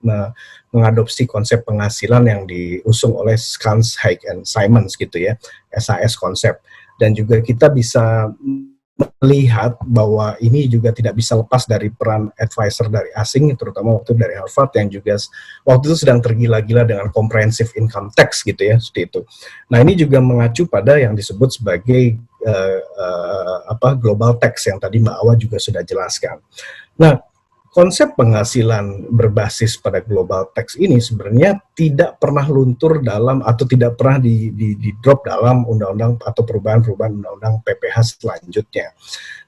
mengadopsi konsep penghasilan yang diusung oleh Skans, Haig, and Simons gitu ya, SAS konsep. Dan juga kita bisa melihat bahwa ini juga tidak bisa lepas dari peran advisor dari asing, terutama waktu dari Harvard yang juga waktu itu sedang tergila-gila dengan comprehensive income tax gitu ya, seperti itu. Nah, ini juga mengacu pada yang disebut sebagai global tax yang tadi Mbak Awa juga sudah jelaskan. Nah, konsep penghasilan berbasis pada global tax ini sebenarnya tidak pernah luntur dalam atau tidak pernah di drop dalam undang-undang atau perubahan-perubahan undang-undang PPH selanjutnya.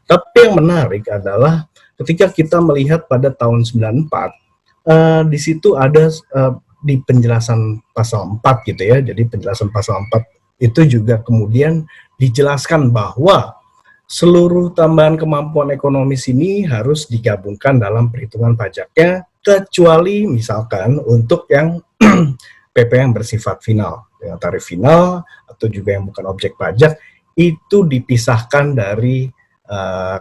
Tapi yang menarik adalah ketika kita melihat pada tahun 94, di situ ada di penjelasan pasal 4 gitu ya, jadi penjelasan pasal 4 itu juga kemudian dijelaskan bahwa seluruh tambahan kemampuan ekonomis ini harus digabungkan dalam perhitungan pajaknya, kecuali misalkan untuk yang PP yang bersifat final, dengan tarif final atau juga yang bukan objek pajak, itu dipisahkan dari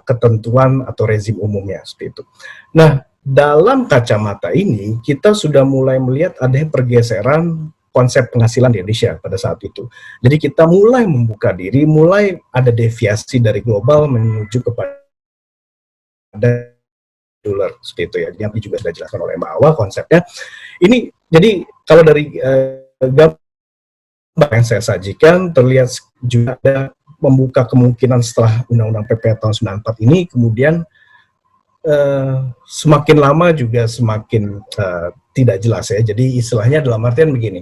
ketentuan atau rezim umumnya, seperti itu. Nah, dalam kacamata ini, kita sudah mulai melihat adanya pergeseran konsep penghasilan di Indonesia pada saat itu. Jadi kita mulai membuka diri, mulai ada deviasi dari global menuju kepada dolar, seperti itu ya. Yang juga sudah dijelaskan oleh Mbak Awa konsepnya. Ini jadi kalau dari gambar yang saya sajikan terlihat juga ada membuka kemungkinan setelah Undang-Undang PPH tahun 94 ini kemudian semakin lama juga semakin tidak jelas ya. Jadi istilahnya dalam artian begini,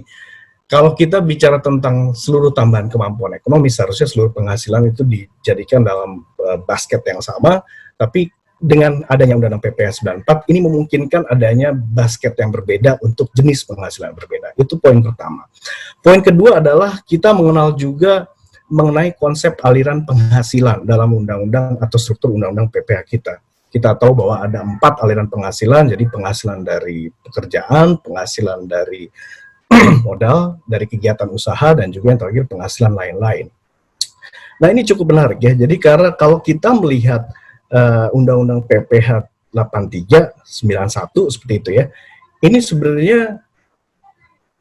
kalau kita bicara tentang seluruh tambahan kemampuan ekonomi, seharusnya seluruh penghasilan itu dijadikan dalam basket yang sama, tapi dengan adanya Undang-Undang PPH 94, ini memungkinkan adanya basket yang berbeda untuk jenis penghasilan berbeda. Itu poin pertama. Poin kedua adalah kita mengenal juga mengenai konsep aliran penghasilan dalam undang-undang atau struktur undang-undang PPH kita. Kita tahu bahwa ada 4 aliran penghasilan, jadi penghasilan dari pekerjaan, penghasilan dari modal, dari kegiatan usaha, dan juga yang terakhir penghasilan lain-lain. Nah, ini cukup menarik ya, jadi karena kalau kita melihat Undang-Undang PPH 83, 91 seperti itu ya, ini sebenarnya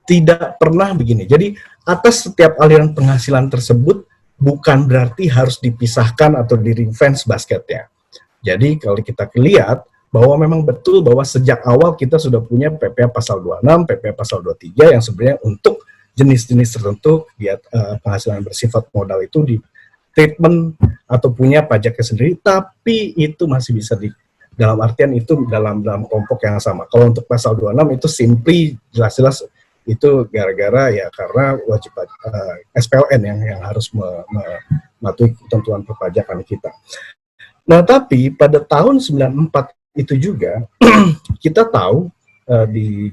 tidak pernah begini. Jadi atas setiap aliran penghasilan tersebut bukan berarti harus dipisahkan atau di-ring-fence basketnya. Jadi kalau kita lihat bahwa memang betul bahwa sejak awal kita sudah punya PPH pasal 26, PPH pasal 23 yang sebenarnya untuk jenis-jenis tertentu penghasilan bersifat modal itu di treatment atau punya pajaknya sendiri, tapi itu masih bisa dalam artian itu dalam kelompok yang sama. Kalau untuk pasal 26 itu simply jelas-jelas itu gara-gara ya karena wajib SPLN yang harus mematuhi ketentuan perpajakan kita. Nah, tapi pada tahun 94 itu juga kita tahu di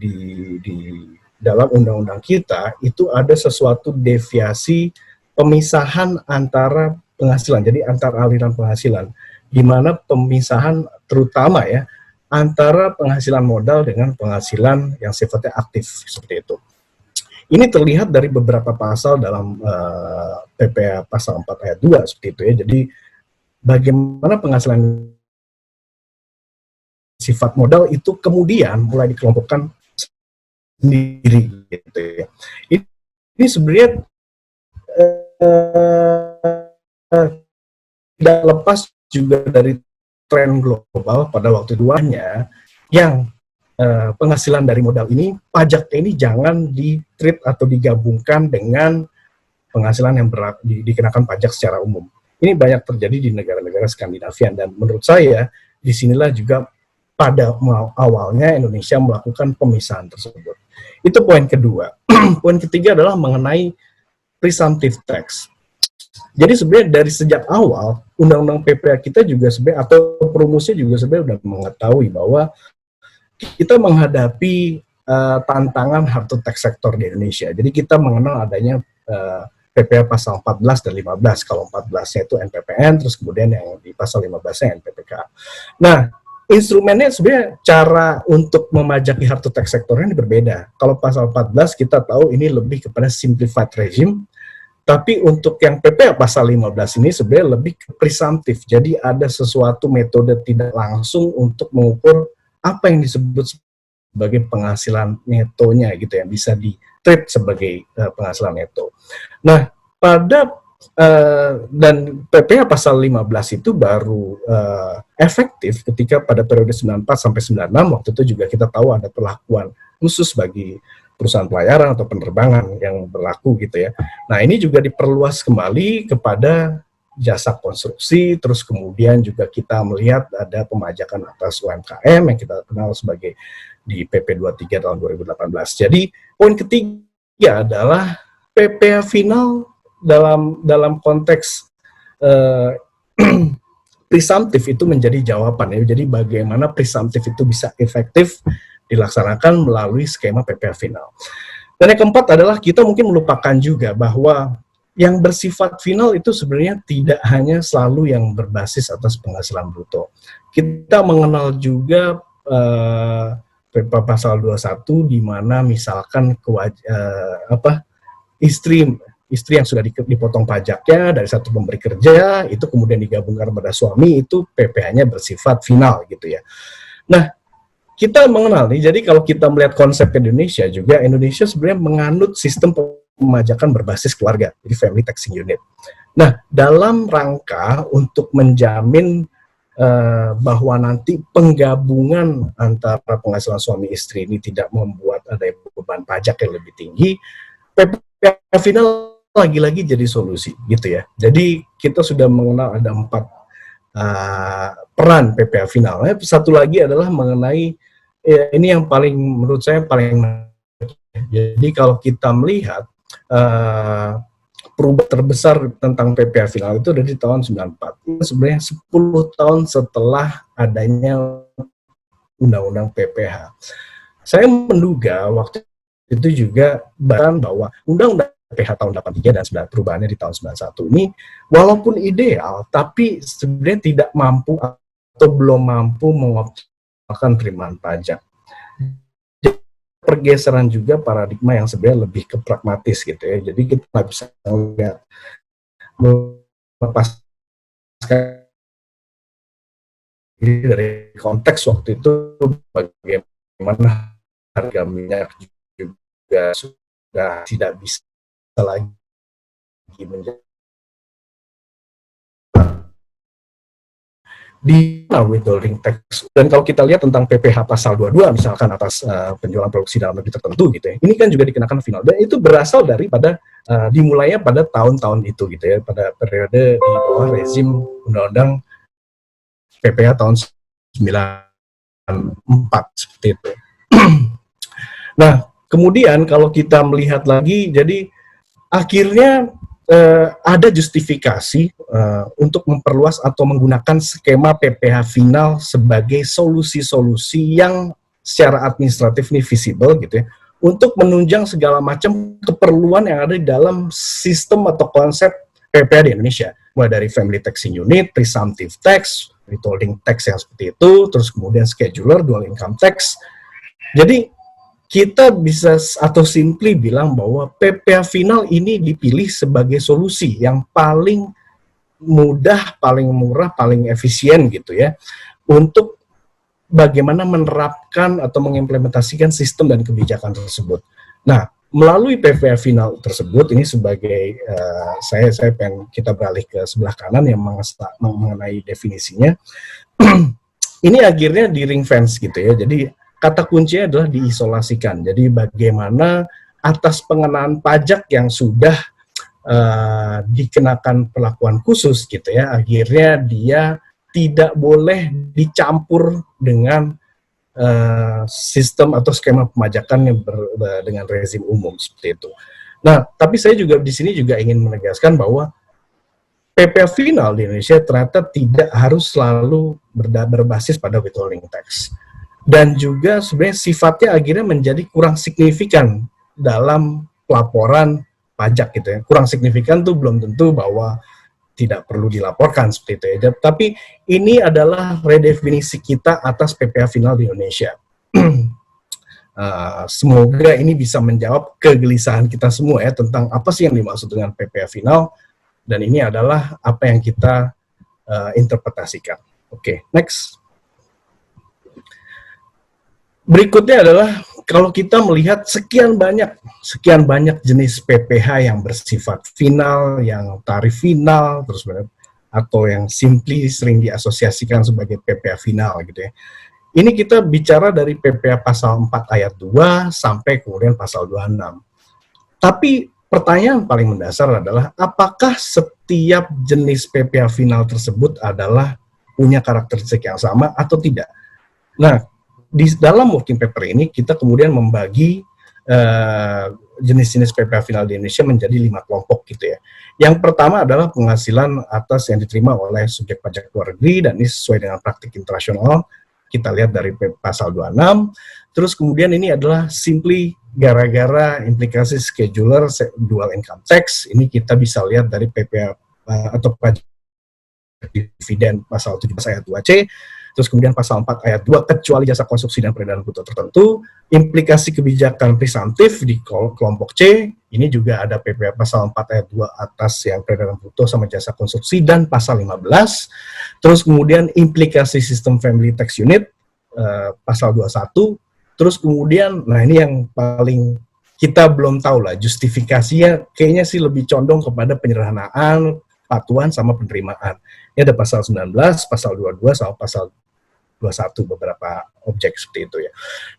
dalam undang-undang kita itu ada sesuatu deviasi pemisahan antara penghasilan, jadi antara aliran penghasilan, di mana pemisahan terutama ya antara penghasilan modal dengan penghasilan yang sifatnya aktif seperti itu. Ini terlihat dari beberapa pasal dalam PPH pasal 4 ayat 2 seperti itu ya. Jadi bagaimana penghasilan sifat modal itu kemudian mulai dikelompokkan sendiri gitu ya. Ini sebenarnya tidak lepas juga dari tren global pada waktu duanya yang penghasilan dari modal ini, pajaknya ini jangan di-treat atau digabungkan dengan penghasilan yang dikenakan pajak secara umum. Ini banyak terjadi di negara-negara Skandinavia, dan menurut saya disinilah juga pada awalnya Indonesia melakukan pemisahan tersebut. Itu poin kedua. Poin ketiga adalah mengenai presumptive tax. Jadi sebenarnya dari sejak awal undang-undang PPA kita juga sebenarnya atau perumusnya juga sebenarnya sudah mengetahui bahwa kita menghadapi tantangan hard to tax sektor di Indonesia. Jadi kita mengenal adanya PPA pasal 14 dan 15. Kalau 14-nya itu NPPN, terus kemudian yang di pasal 15-nya NPPK. Nah, instrumennya sebenarnya cara untuk memajaki hard to tax sektornya ini berbeda. Kalau pasal 14 kita tahu ini lebih kepada simplified regime, tapi untuk yang PPA pasal 15 ini sebenarnya lebih ke presumptif. Jadi ada sesuatu metode tidak langsung untuk mengukur apa yang disebut sebagai penghasilan netonya gitu, yang bisa di-treat sebagai penghasilan neto. Nah, pada dan PPA pasal 15 itu baru efektif ketika pada periode 94 sampai 96, waktu itu juga kita tahu ada perlakuan khusus bagi perusahaan pelayaran atau penerbangan yang berlaku gitu ya. Nah, ini juga diperluas kembali kepada jasa konstruksi, terus kemudian juga kita melihat ada pemajakan atas UMKM yang kita kenal sebagai di PP 23 tahun 2018. Jadi, poin ketiga adalah PPA final dalam konteks presumptif itu menjadi jawaban ya. Jadi bagaimana presumptif itu bisa efektif dilaksanakan melalui skema PPA final. Dan yang keempat adalah kita mungkin melupakan juga bahwa yang bersifat final itu sebenarnya tidak hanya selalu yang berbasis atas penghasilan bruto. Kita mengenal juga PPA pasal 21 di mana misalkan istri yang sudah dipotong pajaknya dari satu pemberi kerja itu kemudian digabungkan pada suami, itu PPh-nya bersifat final gitu ya. Nah, kita mengenal nih, jadi kalau kita melihat konsep Indonesia juga, Indonesia sebenarnya menganut sistem pemajakan berbasis keluarga, jadi family taxing unit. Nah, dalam rangka untuk menjamin bahwa nanti penggabungan antara penghasilan suami istri ini tidak membuat ada beban pajak yang lebih tinggi, PPA final lagi-lagi jadi solusi gitu ya. Jadi kita sudah mengenal ada 4 peran PPA final. Satu lagi adalah mengenai ini yang paling menurut saya paling menarik. Jadi kalau kita melihat perubahan terbesar tentang PPA final itu dari tahun 94. Itu sebenarnya 10 tahun setelah adanya undang-undang PPH. Saya menduga waktu itu juga bahwa undang-undang PPH tahun 83 dan 9 perubahannya di tahun 91 ini walaupun ideal tapi sebenarnya tidak mampu atau belum mampu mengoptimalkan penerimaan pajak. Pergeseran juga paradigma yang sebenarnya lebih ke pragmatis gitu ya. Jadi kita nggak bisa melihat melepaskan dari konteks waktu itu bagaimana harga minyak juga sudah tidak bisa lagi menjadi di withholding tax. Dan kalau kita lihat tentang PPh pasal 22 misalkan atas penjualan produksi dalam negeri tertentu gitu ya, ini kan juga dikenakan final dan itu berasal daripada dimulainya pada tahun-tahun itu gitu ya, pada periode di bawah rezim undang-undang PPh tahun 94 seperti itu. Nah, kemudian kalau kita melihat lagi, jadi akhirnya ada justifikasi untuk memperluas atau menggunakan skema PPh final sebagai solusi-solusi yang secara administratif ini visible gitu ya, untuk menunjang segala macam keperluan yang ada di dalam sistem atau konsep PPh di Indonesia, mulai dari family taxing unit, presumptive tax, withholding tax yang seperti itu, terus kemudian scheduler, dual income tax. Jadi kita bisa atau simply bilang bahwa PPh final ini dipilih sebagai solusi yang paling mudah, paling murah, paling efisien gitu ya, untuk bagaimana menerapkan atau mengimplementasikan sistem dan kebijakan tersebut. Nah, melalui PPh final tersebut, ini sebagai saya pengen kita beralih ke sebelah kanan yang mengenai definisinya. Ini akhirnya di ring fence gitu ya, jadi kata kuncinya adalah diisolasikan. Jadi bagaimana atas pengenaan pajak yang sudah dikenakan perlakuan khusus gitu ya, akhirnya dia tidak boleh dicampur dengan sistem atau skema pemajakan yang dengan rezim umum seperti itu. Nah, tapi saya juga di sini juga ingin menegaskan bahwa PPh final di Indonesia ternyata tidak harus selalu berbasis pada withholding tax. Dan juga sebenarnya sifatnya akhirnya menjadi kurang signifikan dalam pelaporan pajak gitu ya. Kurang signifikan tuh belum tentu bahwa tidak perlu dilaporkan seperti itu ya. Tapi ini adalah redefinisi kita atas PPh final di Indonesia. Semoga ini bisa menjawab kegelisahan kita semua ya tentang apa sih yang dimaksud dengan PPh final, dan ini adalah apa yang kita interpretasikan. Oke, next. Berikutnya adalah kalau kita melihat sekian banyak jenis PPh yang bersifat final, yang tarif final, terus atau yang simply sering diasosiasikan sebagai PPh final gitu ya. Ini kita bicara dari PPh pasal 4 ayat 2 sampai kemudian pasal 26. Tapi pertanyaan paling mendasar adalah apakah setiap jenis PPh final tersebut adalah punya karakteristik yang sama atau tidak? Nah, di dalam working paper ini kita kemudian membagi jenis-jenis PPh final di Indonesia menjadi 5 kelompok gitu ya. Yang pertama adalah penghasilan atas yang diterima oleh subjek pajak luar negeri, dan ini sesuai dengan praktik internasional. Kita lihat dari pasal 26. Terus kemudian ini adalah simply gara-gara implikasi scheduler dual income tax. Ini kita bisa lihat dari PPh atau pajak dividen pasal 17 ayat 2C. Terus kemudian pasal 4 ayat 2, kecuali jasa konstruksi dan peredaran bruto tertentu. Implikasi kebijakan presumptif di kelompok C, ini juga ada PPh pasal 4 ayat 2 atas yang peredaran bruto sama jasa konstruksi, dan pasal 15. Terus kemudian implikasi sistem family tax unit, pasal 21. Terus kemudian, nah ini yang paling kita belum tahu lah, justifikasinya kayaknya sih lebih condong kepada penyederhanaan, patuhan, sama penerimaan. Ini ada pasal 19, pasal 22, sama pasal 21, beberapa objek seperti itu ya.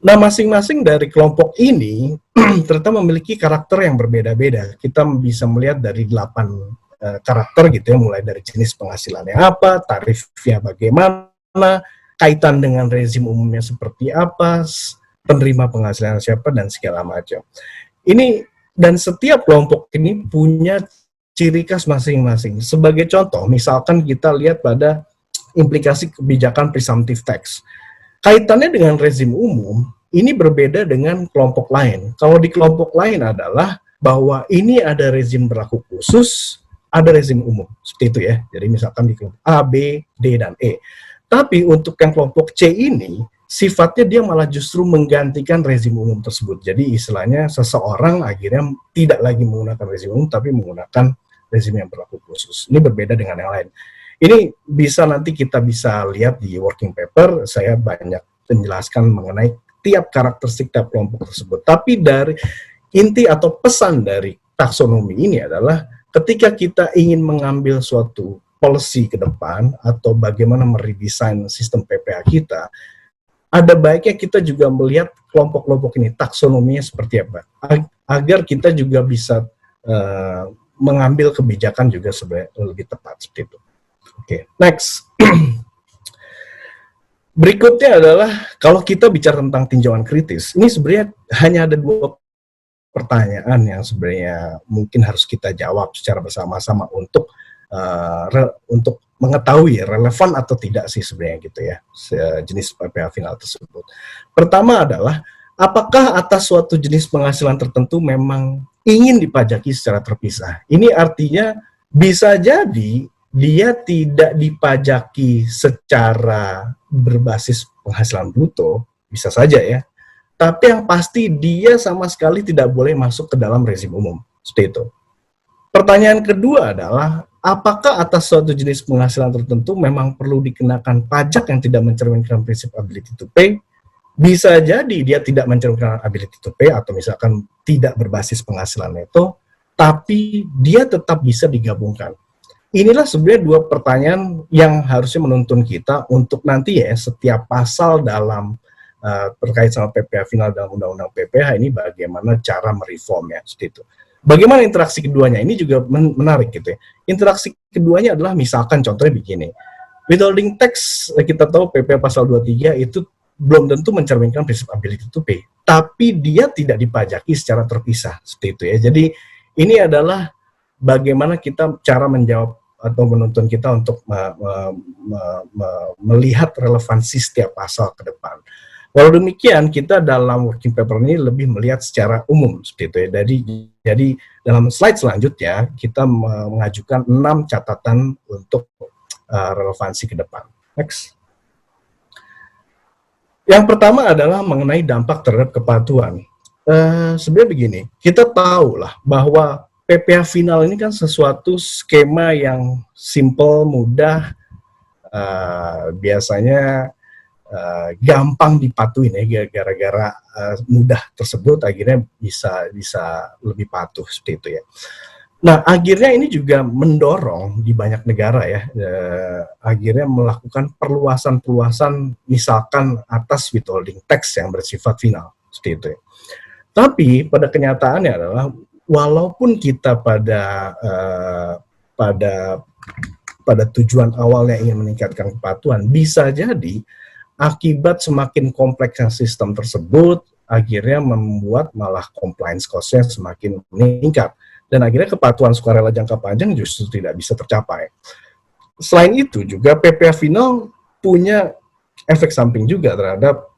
Nah, masing-masing dari kelompok ini ternyata memiliki karakter yang berbeda-beda. Kita bisa melihat dari 8 karakter gitu ya, mulai dari jenis penghasilannya apa, tarifnya bagaimana, kaitan dengan rezim umumnya seperti apa, penerima penghasilan siapa, dan segala macam. Ini, dan setiap kelompok ini punya ciri khas masing-masing. Sebagai contoh, misalkan kita lihat pada implikasi kebijakan presumptive tax. Kaitannya dengan rezim umum, ini berbeda dengan kelompok lain. Kalau di kelompok lain adalah bahwa ini ada rezim berlaku khusus, ada rezim umum. Seperti itu ya. Jadi misalkan di kelompok A, B, D, dan E. Tapi untuk yang kelompok C ini, sifatnya dia malah justru menggantikan rezim umum tersebut. Jadi istilahnya seseorang akhirnya tidak lagi menggunakan rezim umum, tapi menggunakan rezim yang berlaku khusus. Ini berbeda dengan yang lain. Ini bisa nanti kita bisa lihat di working paper, saya banyak menjelaskan mengenai tiap karakteristik tiap kelompok tersebut. Tapi dari inti atau pesan dari taksonomi ini adalah ketika kita ingin mengambil suatu policy ke depan atau bagaimana meredesain sistem PPh kita, ada baiknya kita juga melihat kelompok-kelompok ini, taksonominya seperti apa, agar kita juga bisa mengambil kebijakan juga lebih tepat seperti itu. Oke, next. Berikutnya adalah kalau kita bicara tentang tinjauan kritis, ini sebenarnya hanya ada 2 pertanyaan yang sebenarnya mungkin harus kita jawab secara bersama-sama untuk mengetahui relevan atau tidak sih sebenarnya gitu ya jenis PPh final tersebut. Pertama adalah apakah atas suatu jenis penghasilan tertentu memang ingin dipajaki secara terpisah. Ini artinya bisa jadi dia tidak dipajaki secara berbasis penghasilan bruto, bisa saja ya. Tapi yang pasti dia sama sekali tidak boleh masuk ke dalam rezim umum. Seperti itu. Pertanyaan kedua adalah, apakah atas suatu jenis penghasilan tertentu memang perlu dikenakan pajak yang tidak mencerminkan prinsip ability to pay? Bisa jadi dia tidak mencerminkan ability to pay atau misalkan tidak berbasis penghasilan neto, tapi dia tetap bisa digabungkan. Inilah sebenarnya 2 pertanyaan yang harusnya menuntun kita untuk nanti ya setiap pasal dalam terkait sama PPh final dalam Undang-Undang PPh ini bagaimana cara mereformnya seperti itu. Bagaimana interaksi keduanya? Ini juga menarik gitu ya. Interaksi keduanya adalah misalkan contohnya begini. Withholding tax kita tahu PPh pasal 23 itu belum tentu mencerminkan prinsip ability to pay, tapi dia tidak dipajaki secara terpisah seperti itu ya. Jadi ini adalah bagaimana kita cara menjawab atau menuntun kita untuk melihat relevansi setiap pasal ke depan. Walau demikian, kita dalam working paper ini lebih melihat secara umum seperti itu ya. Jadi dalam slide selanjutnya kita mengajukan 6 catatan untuk relevansi ke depan. Next. Yang pertama adalah mengenai dampak terhadap kepatuhan. Sebenarnya begini, kita tahu lah bahwa PPh final ini kan sesuatu skema yang simple, mudah, biasanya gampang dipatuhin ya, gara-gara mudah tersebut akhirnya bisa lebih patuh seperti itu ya. Nah, akhirnya ini juga mendorong di banyak negara ya, akhirnya melakukan perluasan misalkan atas withholding tax yang bersifat final seperti itu ya. Tapi pada kenyataannya adalah walaupun kita pada tujuan awalnya ingin meningkatkan kepatuhan, bisa jadi akibat semakin kompleksnya sistem tersebut, akhirnya membuat malah compliance cost-nya semakin meningkat. Dan akhirnya kepatuhan sukarela jangka panjang justru tidak bisa tercapai. Selain itu juga PPh final punya efek samping juga terhadap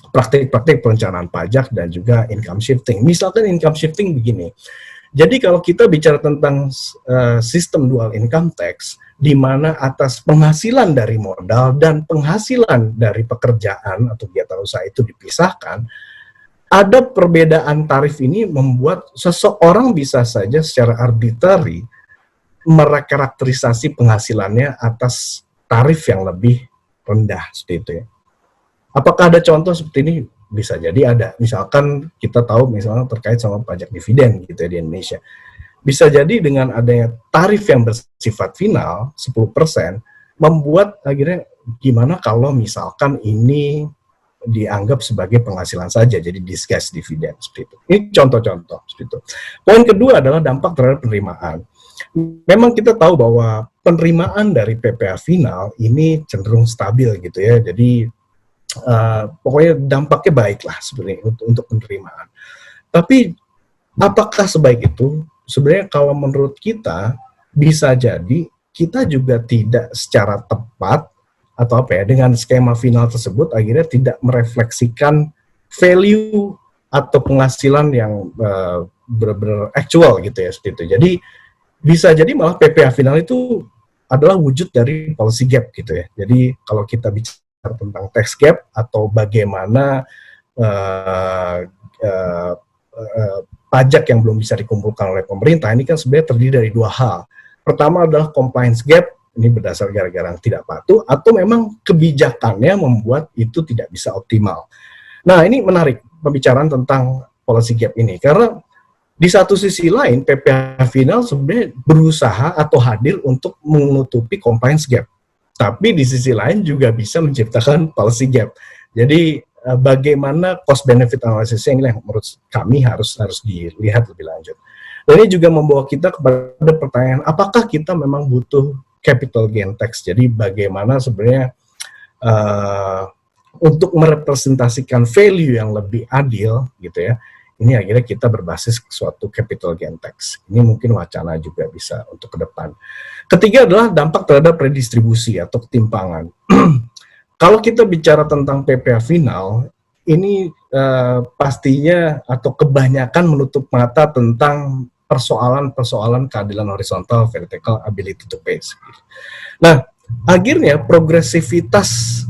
praktik-praktik perencanaan pajak dan juga income shifting. Misalkan income shifting begini, jadi kalau kita bicara tentang sistem dual income tax, di mana atas penghasilan dari modal dan penghasilan dari pekerjaan atau kegiatan usaha itu dipisahkan, ada perbedaan tarif ini membuat seseorang bisa saja secara arbitrary merekarakterisasi penghasilannya atas tarif yang lebih rendah seperti itu ya. Apakah ada contoh seperti ini? Bisa jadi ada. Misalkan kita tahu misalnya terkait sama pajak dividen gitu ya di Indonesia. Bisa jadi dengan adanya tarif yang bersifat final 10% membuat akhirnya gimana kalau misalkan ini dianggap sebagai penghasilan saja, jadi disguised dividen seperti itu. Ini contoh-contoh seperti itu. Poin kedua adalah dampak terhadap penerimaan. Memang kita tahu bahwa penerimaan dari PPh final ini cenderung stabil gitu ya. Jadi pokoknya dampaknya baik lah sebenarnya untuk penerimaan. Tapi apakah sebaik itu? Sebenarnya kalau menurut kita bisa jadi kita juga tidak secara tepat atau apa ya dengan skema final tersebut akhirnya tidak merefleksikan value atau penghasilan yang benar-benar actual gitu ya seperti itu. Jadi bisa jadi malah PPh final itu adalah wujud dari policy gap gitu ya. Jadi kalau kita bicara tentang tax gap atau bagaimana pajak yang belum bisa dikumpulkan oleh pemerintah, ini kan sebenarnya terdiri dari dua hal. Pertama adalah compliance gap, ini berdasar gara-gara tidak patuh, atau memang kebijakannya membuat itu tidak bisa optimal. Nah, ini menarik pembicaraan tentang policy gap ini, karena di satu sisi lain, PPh final sebenarnya berusaha atau hadir untuk menutupi compliance gap. Tapi di sisi lain juga bisa menciptakan policy gap. Jadi bagaimana cost benefit analysis yang menurut kami harus dilihat lebih lanjut. Dan ini juga membawa kita kepada pertanyaan, apakah kita memang butuh capital gain tax? Jadi bagaimana sebenarnya untuk merepresentasikan value yang lebih adil gitu ya. Ini akhirnya kita berbasis suatu capital gain tax. Ini mungkin wacana juga bisa untuk ke depan. Ketiga adalah dampak terhadap redistribusi atau ketimpangan. Kalau kita bicara tentang PPh final, ini pastinya atau kebanyakan menutup mata tentang persoalan keadilan horizontal, vertical, ability to pay. Nah, akhirnya progresivitas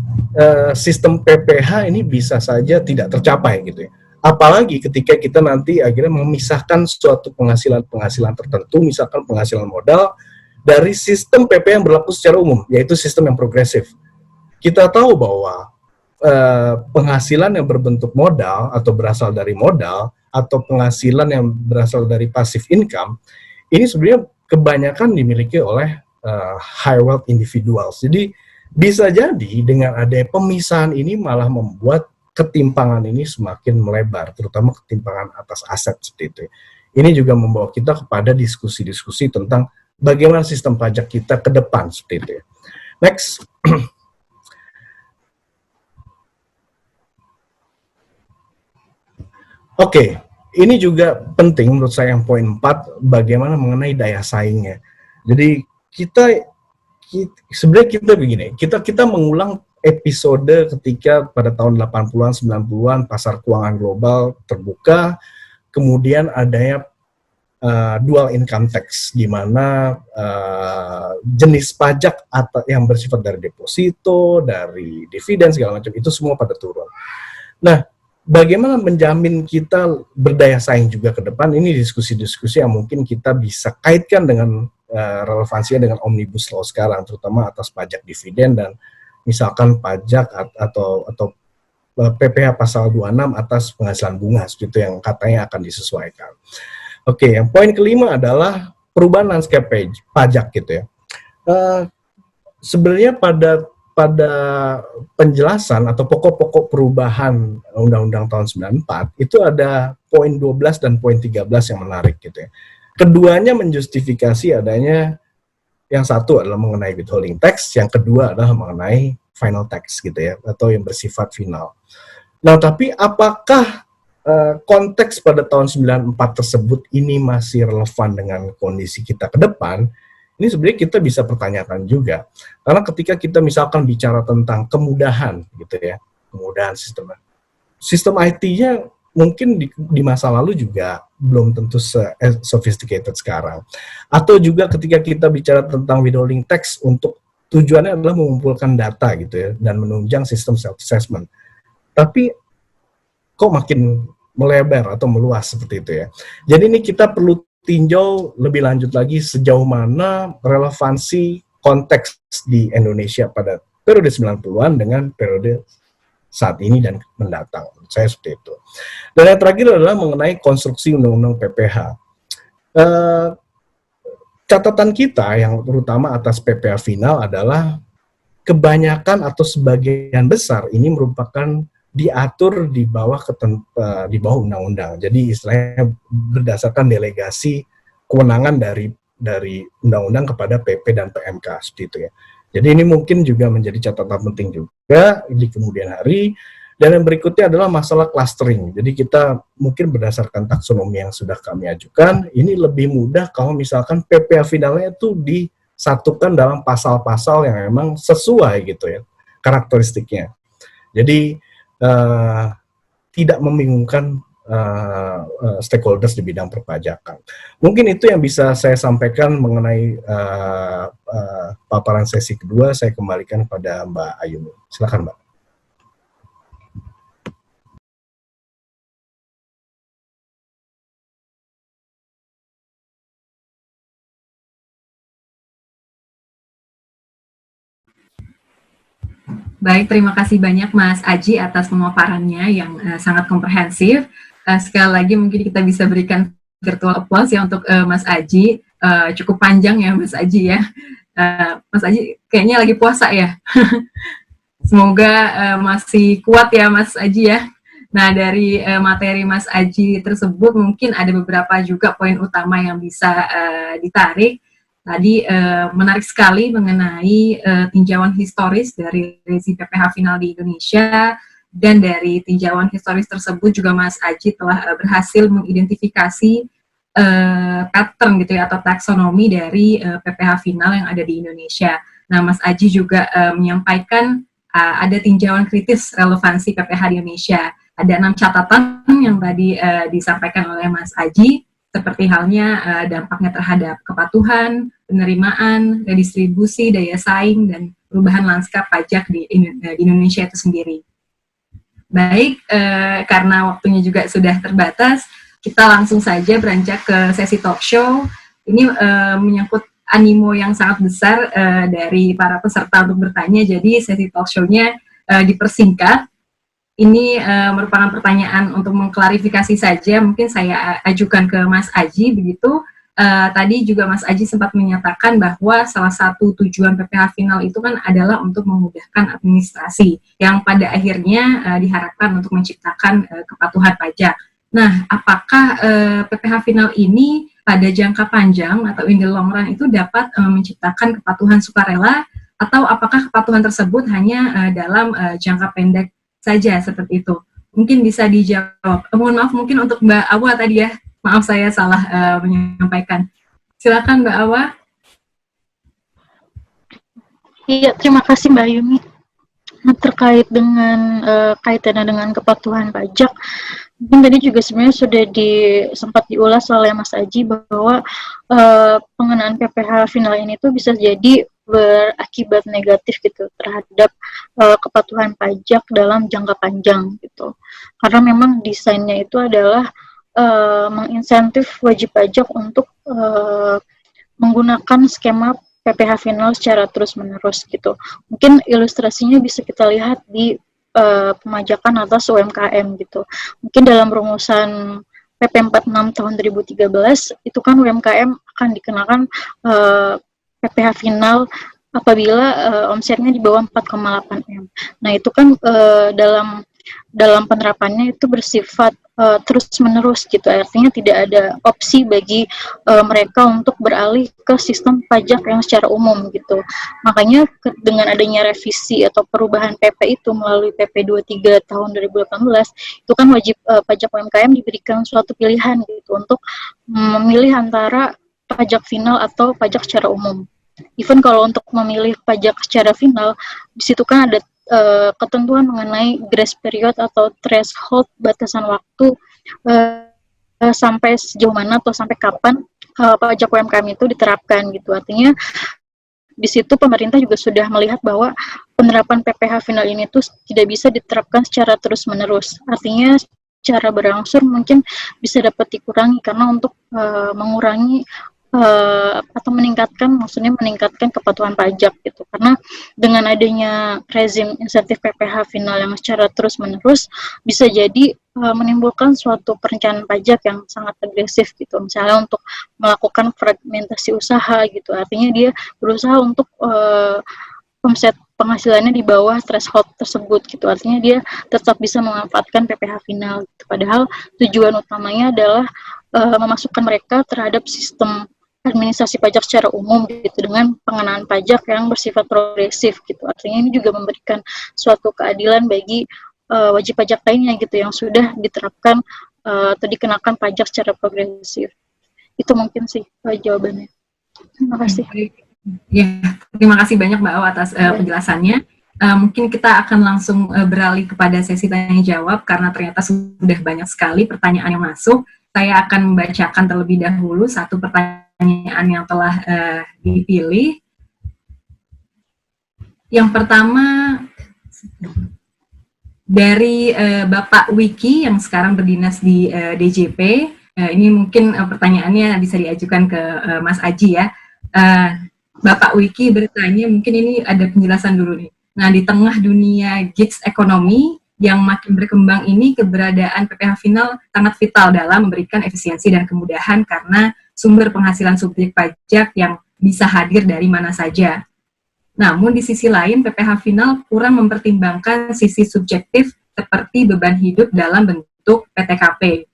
sistem PPh ini bisa saja tidak tercapai gitu ya. Apalagi ketika kita nanti akhirnya memisahkan suatu penghasilan tertentu, misalkan penghasilan modal, dari sistem PPh yang berlaku secara umum, yaitu sistem yang progresif. Kita tahu bahwa penghasilan yang berbentuk modal atau berasal dari modal atau penghasilan yang berasal dari passive income ini sebenarnya kebanyakan dimiliki oleh high wealth individuals. Jadi bisa jadi dengan adanya pemisahan ini malah membuat ketimpangan ini semakin melebar, terutama ketimpangan atas aset seperti itu. Ini juga membawa kita kepada diskusi-diskusi tentang bagaimana sistem pajak kita ke depan seperti itu. Next. Oke, ini juga penting menurut saya yang poin 4, bagaimana mengenai daya saingnya. Jadi sebenarnya kita begini, kita mengulang episode ketika pada tahun 80-an, 90-an pasar keuangan global terbuka, kemudian adanya dual income tax, di mana jenis pajak atau yang bersifat dari deposito, dari dividen segala macam itu semua pada turun. Nah, bagaimana menjamin kita berdaya saing juga ke depan? Ini diskusi-diskusi yang mungkin kita bisa kaitkan dengan relevansinya dengan Omnibus Law sekarang, terutama atas pajak dividen dan misalkan pajak atau PPh pasal 26 atas penghasilan bunga, seperti itu yang katanya akan disesuaikan. Oke, yang poin kelima adalah perubahan landscape pajak gitu ya. Sebenarnya pada penjelasan atau pokok-pokok perubahan Undang-Undang tahun 94 itu ada poin 12 dan poin 13 yang menarik gitu ya. Keduanya menjustifikasi adanya, yang satu adalah mengenai withholding tax, yang kedua adalah mengenai final tax gitu ya, atau yang bersifat final. Nah, tapi apakah konteks pada tahun 94 tersebut ini masih relevan dengan kondisi kita ke depan? Ini sebenarnya kita bisa pertanyakan juga. Karena ketika kita misalkan bicara tentang kemudahan gitu ya, kemudahan sistem IT-nya mungkin di masa lalu juga belum tentu sophisticated sekarang. Atau juga ketika kita bicara tentang withholding tax, untuk tujuannya adalah mengumpulkan data gitu ya, dan menunjang sistem self-assessment. Tapi kok makin melebar atau meluas seperti itu ya. Jadi ini kita perlu tinjau lebih lanjut lagi sejauh mana relevansi konteks di Indonesia pada periode 90-an dengan periode saat ini dan mendatang. Saya seperti itu. Dan yang terakhir adalah mengenai konstruksi undang-undang PPh. Catatan kita yang terutama atas PPh final adalah kebanyakan atau sebagian besar ini merupakan diatur di bawah undang-undang. Jadi istilahnya berdasarkan delegasi kewenangan dari undang-undang kepada PP dan PMK seperti itu ya. Jadi ini mungkin juga menjadi catatan penting juga di kemudian hari. Dan yang berikutnya adalah masalah clustering. Jadi kita mungkin berdasarkan taksonomi yang sudah kami ajukan, ini lebih mudah kalau misalkan PPh finalnya itu disatukan dalam pasal-pasal yang memang sesuai gitu ya karakteristiknya. Jadi tidak membingungkan stakeholders di bidang perpajakan. Mungkin itu yang bisa saya sampaikan mengenai paparan sesi kedua. Saya kembalikan pada Mbak Ayumi. Silakan, Mbak. Baik, terima kasih banyak Mas Aji atas pemaparannya yang sangat komprehensif. Sekali lagi mungkin kita bisa berikan virtual applause ya untuk Mas Aji. Cukup panjang ya Mas Aji ya. Mas Aji kayaknya lagi puasa ya. Semoga masih kuat ya Mas Aji ya. Nah, dari materi Mas Aji tersebut mungkin ada beberapa juga poin utama yang bisa ditarik. Tadi menarik sekali mengenai tinjauan historis dari revisi PPh final di Indonesia, dan dari tinjauan historis tersebut juga Mas Aji telah berhasil mengidentifikasi pattern gitu ya, atau taksonomi dari PPh final yang ada di Indonesia. Nah, Mas Aji juga menyampaikan ada tinjauan kritis relevansi PPh di Indonesia. Ada 6 catatan yang tadi disampaikan oleh Mas Aji, seperti halnya dampaknya terhadap kepatuhan, penerimaan, redistribusi, daya saing, dan perubahan lanskap pajak di Indonesia itu sendiri. Baik, karena waktunya juga sudah terbatas, kita langsung saja beranjak ke sesi talk show. Ini menyangkut animo yang sangat besar dari para peserta untuk bertanya, jadi sesi talk show-nya dipersingkat. Ini merupakan pertanyaan untuk mengklarifikasi saja, mungkin saya ajukan ke Mas Aji begitu. Tadi juga Mas Aji sempat menyatakan bahwa salah satu tujuan PPh final itu kan adalah untuk memudahkan administrasi, yang pada akhirnya diharapkan untuk menciptakan kepatuhan pajak. Nah, apakah PPh final ini pada jangka panjang atau in the long run itu dapat menciptakan kepatuhan sukarela, atau apakah kepatuhan tersebut hanya dalam jangka pendek saja seperti itu? Mungkin bisa dijawab. Mohon maaf mungkin untuk Mbak Awa tadi ya. Maaf saya salah menyampaikan. Silakan Mbak Awa. Iya, terima kasih Mbak Yumi. Nah, terkait dengan kaitannya dengan kepatuhan pajak, mungkin tadi juga sebenarnya sudah sempat diulas oleh Mas Aji bahwa pengenaan PPh final ini tuh bisa jadi berakibat negatif gitu terhadap kepatuhan pajak dalam jangka panjang gitu. Karena memang desainnya itu adalah menginsentif wajib pajak untuk menggunakan skema PPh final secara terus-menerus gitu. Mungkin ilustrasinya bisa kita lihat di pemajakan atas UMKM gitu. Mungkin dalam rumusan PP 46 tahun 2013 itu kan UMKM akan dikenakan PPh final apabila omsetnya di bawah 4,8 M. Nah, itu kan dalam penerapannya itu bersifat terus-menerus gitu, artinya tidak ada opsi bagi mereka untuk beralih ke sistem pajak yang secara umum gitu. Makanya dengan adanya revisi atau perubahan PP itu melalui PP 23 tahun 2018 itu kan wajib pajak UMKM diberikan suatu pilihan gitu untuk memilih antara pajak final atau pajak secara umum. Even kalau untuk memilih pajak secara final, di situ kan ada ketentuan mengenai grace period atau threshold batasan waktu sampai sejauh mana atau sampai kapan pajak UMKM itu diterapkan gitu. Artinya di situ pemerintah juga sudah melihat bahwa penerapan PPh final ini tuh tidak bisa diterapkan secara terus-menerus. Artinya secara berangsur mungkin bisa dapat dikurangi karena untuk mengurangi atau meningkatkan kepatuhan pajak gitu, karena dengan adanya rezim insentif PPh final yang secara terus-menerus bisa jadi menimbulkan suatu perencanaan pajak yang sangat agresif gitu, misalnya untuk melakukan fragmentasi usaha gitu, artinya dia berusaha untuk omset penghasilannya di bawah threshold tersebut gitu, artinya dia tetap bisa memanfaatkan PPh final gitu. Padahal tujuan utamanya adalah memasukkan mereka terhadap sistem administrasi pajak secara umum gitu dengan pengenaan pajak yang bersifat progresif gitu. Artinya ini juga memberikan suatu keadilan bagi wajib pajak lainnya gitu yang sudah diterapkan atau dikenakan pajak secara progresif. Itu mungkin sih jawabannya. Terima kasih. Ya, terima kasih banyak Mbak Awa atas penjelasannya. Mungkin kita akan langsung beralih kepada sesi tanya jawab karena ternyata sudah banyak sekali pertanyaan yang masuk. Saya akan membacakan terlebih dahulu satu pertanyaan yang telah dipilih. Yang pertama dari Bapak Wiki yang sekarang berdinas di DJP. Ini mungkin pertanyaannya bisa diajukan ke Mas Aji ya. Bapak Wiki bertanya, mungkin ini ada penjelasan dulu nih. Nah, di tengah dunia gigs ekonomi yang makin berkembang ini, keberadaan PPh final sangat vital dalam memberikan efisiensi dan kemudahan karena sumber penghasilan subjek pajak yang bisa hadir dari mana saja. Namun di sisi lain, PPh final kurang mempertimbangkan sisi subjektif seperti beban hidup dalam bentuk PTKP.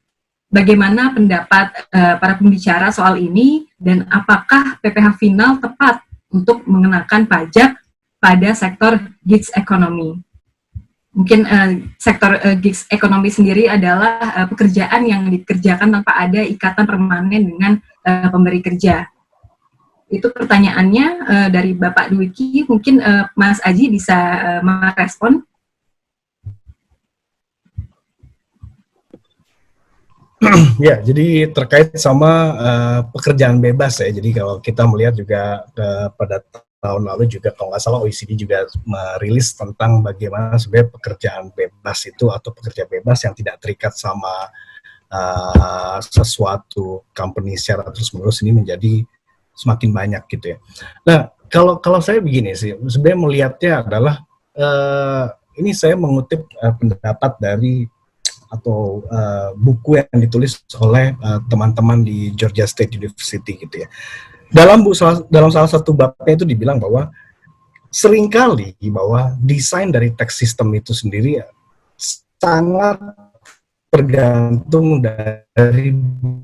Bagaimana pendapat para pembicara soal ini, dan apakah PPh final tepat untuk mengenakan pajak pada sektor gigs ekonomi? Mungkin sektor gigs ekonomi sendiri adalah pekerjaan yang dikerjakan tanpa ada ikatan permanen dengan pemberi kerja. Itu pertanyaannya dari Bapak Dwiki. Mungkin Mas Aji bisa merespon. Ya, jadi terkait sama pekerjaan bebas ya. Jadi kalau kita melihat juga pada tahun lalu juga kalau nggak salah OECD juga merilis tentang bagaimana sebenarnya pekerjaan bebas itu atau pekerja bebas yang tidak terikat sama sesuatu company secara terus-menerus ini menjadi semakin banyak gitu ya. Nah, kalau saya begini sih, sebenarnya melihatnya adalah ini saya mengutip pendapat dari atau buku yang ditulis oleh teman-teman di Georgia State University gitu ya. Dalam salah satu babnya itu dibilang bahwa seringkali bahwa desain dari tax system itu sendiri sangat tergantung dari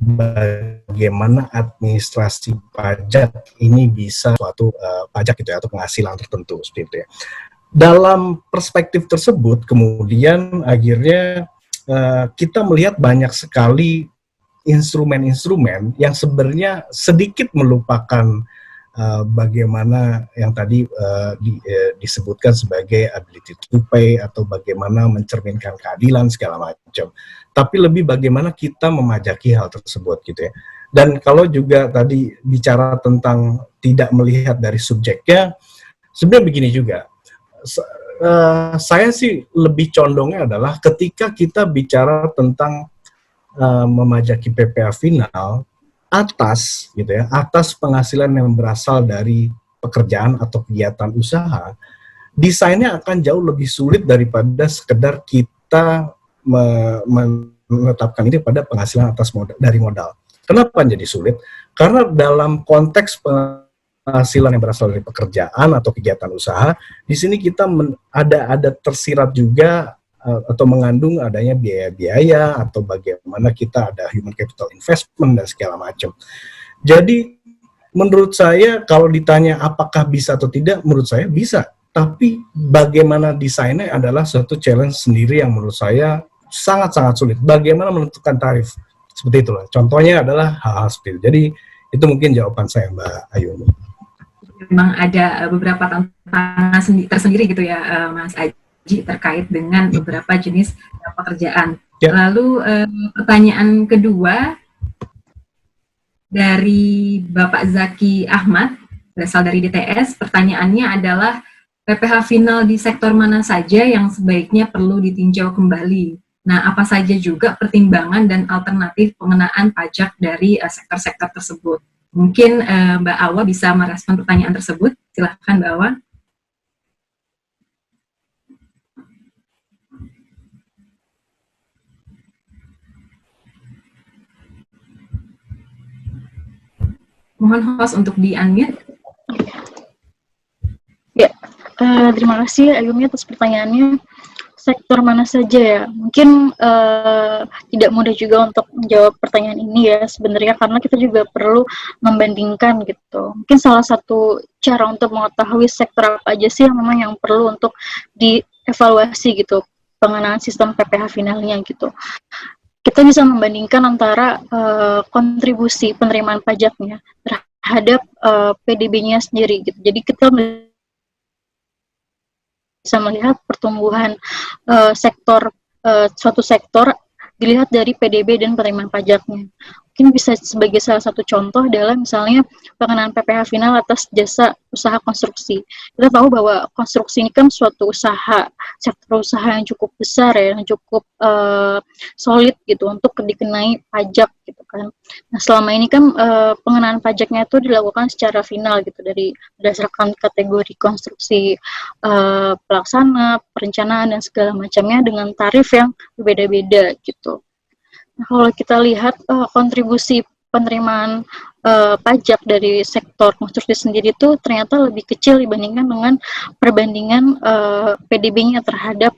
bagaimana administrasi pajak ini bisa suatu pajak gitu ya, atau penghasilan tertentu seperti itu ya. Dalam perspektif tersebut kemudian akhirnya kita melihat banyak sekali instrumen-instrumen yang sebenarnya sedikit melupakan bagaimana yang tadi disebutkan sebagai ability to pay atau bagaimana mencerminkan keadilan segala macam. Tapi lebih bagaimana kita memajaki hal tersebut gitu ya. Dan kalau juga tadi bicara tentang tidak melihat dari subjeknya, sebenarnya begini juga. Saya sih lebih condongnya adalah ketika kita bicara tentang memajaki PPh final atas gitu ya, atas penghasilan yang berasal dari pekerjaan atau kegiatan usaha, desainnya akan jauh lebih sulit daripada sekedar kita menetapkan ini pada penghasilan atas dari modal. Kenapa jadi sulit? Karena dalam konteks penghasilan yang berasal dari pekerjaan atau kegiatan usaha, di sini kita ada tersirat juga atau mengandung adanya biaya-biaya atau bagaimana kita ada human capital investment dan segala macam. Jadi menurut saya kalau ditanya apakah bisa atau tidak, menurut saya bisa. Tapi bagaimana desainnya adalah suatu challenge sendiri yang menurut saya sangat-sangat sulit. Bagaimana menentukan tarif? Seperti itulah. Contohnya adalah hal-hal seperti itu. Jadi itu mungkin jawaban saya, Mbak Ayumi. Memang ada beberapa tantangan tersendiri gitu ya, Mas Aji, terkait dengan beberapa jenis pekerjaan. Ya. Lalu pertanyaan kedua dari Bapak Zaki Ahmad, berasal dari DTS. Pertanyaannya adalah PPh final di sektor mana saja yang sebaiknya perlu ditinjau kembali? Nah, apa saja juga pertimbangan dan alternatif pengenaan pajak dari sektor-sektor tersebut? Mungkin Mbak Awa bisa merespon pertanyaan tersebut. Silahkan Mbak Awa. Mohon host untuk di-unmute. Ya, terima kasih Ayumi atas pertanyaannya. Sektor mana saja ya? Mungkin tidak mudah juga untuk menjawab pertanyaan ini ya sebenarnya, karena kita juga perlu membandingkan gitu. Mungkin salah satu cara untuk mengetahui sektor apa aja sih yang memang yang perlu untuk dievaluasi gitu, pengenaan sistem PPh finalnya gitu. Kita bisa membandingkan antara kontribusi penerimaan pajaknya terhadap PDB-nya sendiri gitu. Jadi kita bisa melihat pertumbuhan suatu sektor dilihat dari PDB dan penerimaan pajaknya. Mungkin bisa sebagai salah satu contoh adalah misalnya pengenaan PPh final atas jasa usaha konstruksi. Kita tahu bahwa konstruksi ini kan suatu usaha, sektor usaha yang cukup besar ya, yang cukup solid gitu untuk dikenai pajak gitu kan. Nah, selama ini kan pengenaan pajaknya itu dilakukan secara final gitu, dari berdasarkan kategori konstruksi pelaksana, perencanaan dan segala macamnya dengan tarif yang berbeda-beda gitu. Nah, kalau kita lihat kontribusi penerimaan pajak dari sektor konstruksi sendiri itu ternyata lebih kecil dibandingkan dengan perbandingan PDB-nya terhadap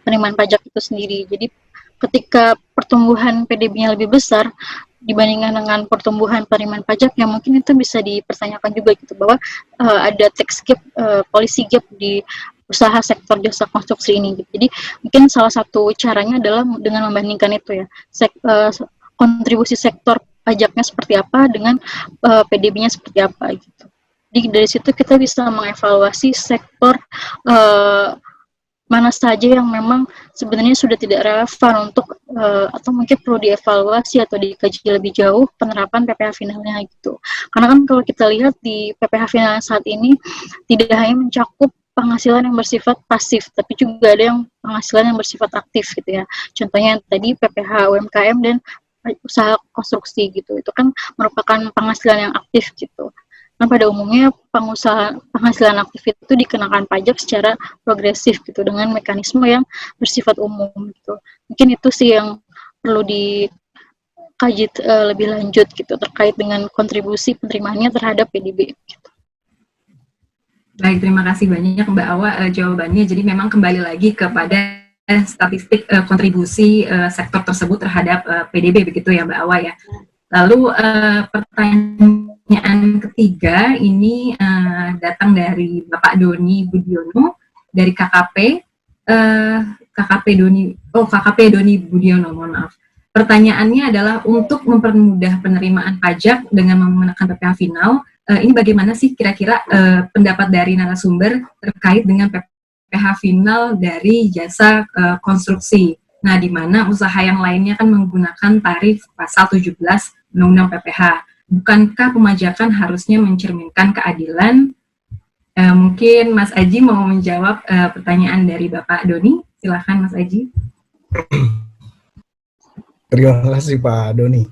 penerimaan pajak itu sendiri. Jadi ketika pertumbuhan PDB-nya lebih besar dibandingkan dengan pertumbuhan penerimaan pajak, yang mungkin itu bisa dipertanyakan juga gitu, bahwa ada tax gap, policy gap di usaha sektor jasa konstruksi ini gitu. Jadi mungkin salah satu caranya adalah dengan membandingkan itu ya, kontribusi sektor pajaknya seperti apa dengan PDB-nya seperti apa gitu. Jadi dari situ kita bisa mengevaluasi sektor mana saja yang memang sebenarnya sudah tidak relevan untuk atau mungkin perlu dievaluasi atau dikaji lebih jauh penerapan PPh finalnya gitu. Karena kan kalau kita lihat di PPh final saat ini tidak hanya mencakup penghasilan yang bersifat pasif, tapi juga ada yang penghasilan yang bersifat aktif gitu ya. Contohnya yang tadi PPh UMKM dan usaha konstruksi gitu, itu kan merupakan penghasilan yang aktif gitu. Nah, pada umumnya penghasilan aktif itu dikenakan pajak secara progresif gitu, dengan mekanisme yang bersifat umum gitu. Mungkin itu sih yang perlu dikaji lebih lanjut gitu, terkait dengan kontribusi penerimaannya terhadap PDB gitu. Baik, terima kasih banyak Mbak Awa jawabannya. Jadi memang kembali lagi kepada statistik kontribusi sektor tersebut terhadap PDB begitu ya Mbak Awa ya. Lalu pertanyaan ketiga ini datang dari Bapak Doni Budiono dari KKP. KKP Doni Oh, KKP Doni Budiono, mohon maaf. Pertanyaannya adalah untuk mempermudah penerimaan pajak dengan menggunakan PPh final, ini bagaimana sih kira-kira pendapat dari narasumber terkait dengan PPh final dari jasa konstruksi? Nah, di mana usaha yang lainnya kan menggunakan tarif pasal 17 Undang-Undang PPh. Bukankah pemajakan harusnya mencerminkan keadilan? Mungkin Mas Aji mau menjawab pertanyaan dari Bapak Doni. Silakan Mas Aji. Terima kasih Pak Doni.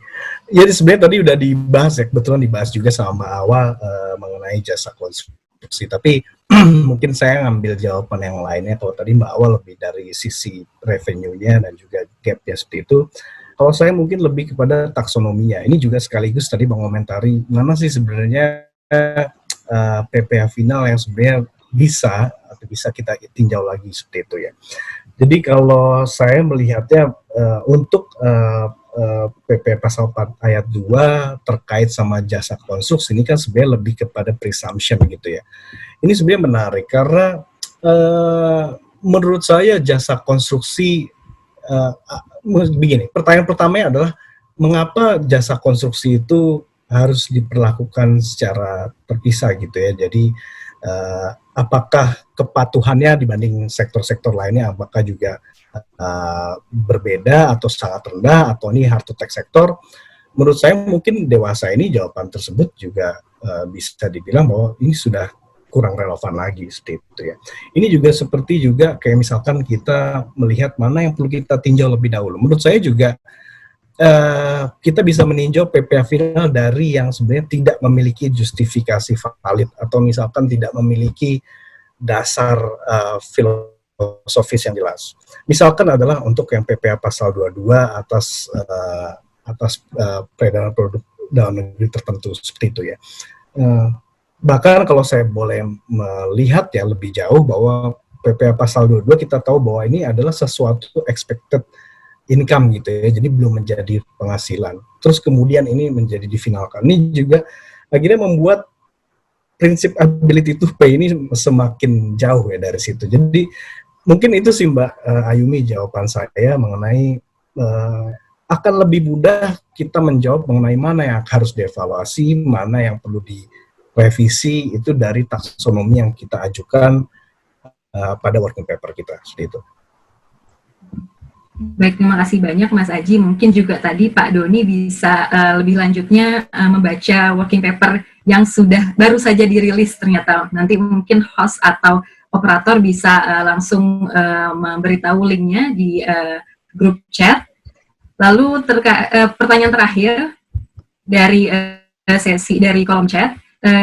Ya sebenarnya tadi udah dibahas ya, kebetulan dibahas juga sama awal mengenai jasa konstruksi. Tapi mungkin saya ngambil jawaban yang lainnya. Kalau tadi Mbak Awal lebih dari sisi revenue-nya dan juga gap-nya seperti itu. Kalau saya mungkin lebih kepada taksonominya. Ini juga sekaligus tadi mengomentari mana sih sebenarnya PPh final yang sebenarnya bisa kita tinjau lagi seperti itu ya. Jadi kalau saya melihatnya untuk PP pasal 4 ayat 2 terkait sama jasa konstruksi ini kan sebenarnya lebih kepada presumption gitu ya. Ini sebenarnya menarik karena menurut saya jasa konstruksi begini, pertanyaan pertamanya adalah mengapa jasa konstruksi itu harus diperlakukan secara terpisah gitu ya. Jadi apakah kepatuhannya dibanding sektor-sektor lainnya apakah juga berbeda atau sangat rendah atau ini hard to tax sektor? Menurut saya mungkin dewasa ini jawaban tersebut juga bisa dibilang bahwa ini sudah kurang relevan lagi seperti itu ya. Ini juga seperti juga kayak misalkan kita melihat mana yang perlu kita tinjau lebih dahulu. Menurut saya juga kita bisa meninjau PPh final dari yang sebenarnya tidak memiliki justifikasi valid atau misalkan tidak memiliki dasar filosofis yang jelas. Misalkan adalah untuk yang PPh pasal 22 atas peredaran produk dalam negeri tertentu seperti itu ya. Bahkan kalau saya boleh melihat ya lebih jauh bahwa PPh pasal 22 kita tahu bahwa ini adalah sesuatu expected income gitu ya, jadi belum menjadi penghasilan. Terus kemudian ini menjadi difinalkan. Ini juga akhirnya membuat prinsip ability to pay ini semakin jauh ya dari situ. Jadi mungkin itu sih Mbak Ayumi jawaban saya mengenai akan lebih mudah kita menjawab mengenai mana yang harus dievaluasi, mana yang perlu direvisi itu dari taksonomi yang kita ajukan pada working paper kita seperti itu. Baik, terima kasih banyak Mas Aji. Mungkin juga tadi Pak Doni bisa lebih lanjutnya membaca working paper yang sudah baru saja dirilis ternyata. Nanti mungkin host atau operator bisa langsung memberitahu linknya di grup chat. Lalu pertanyaan terakhir dari sesi dari kolom chat,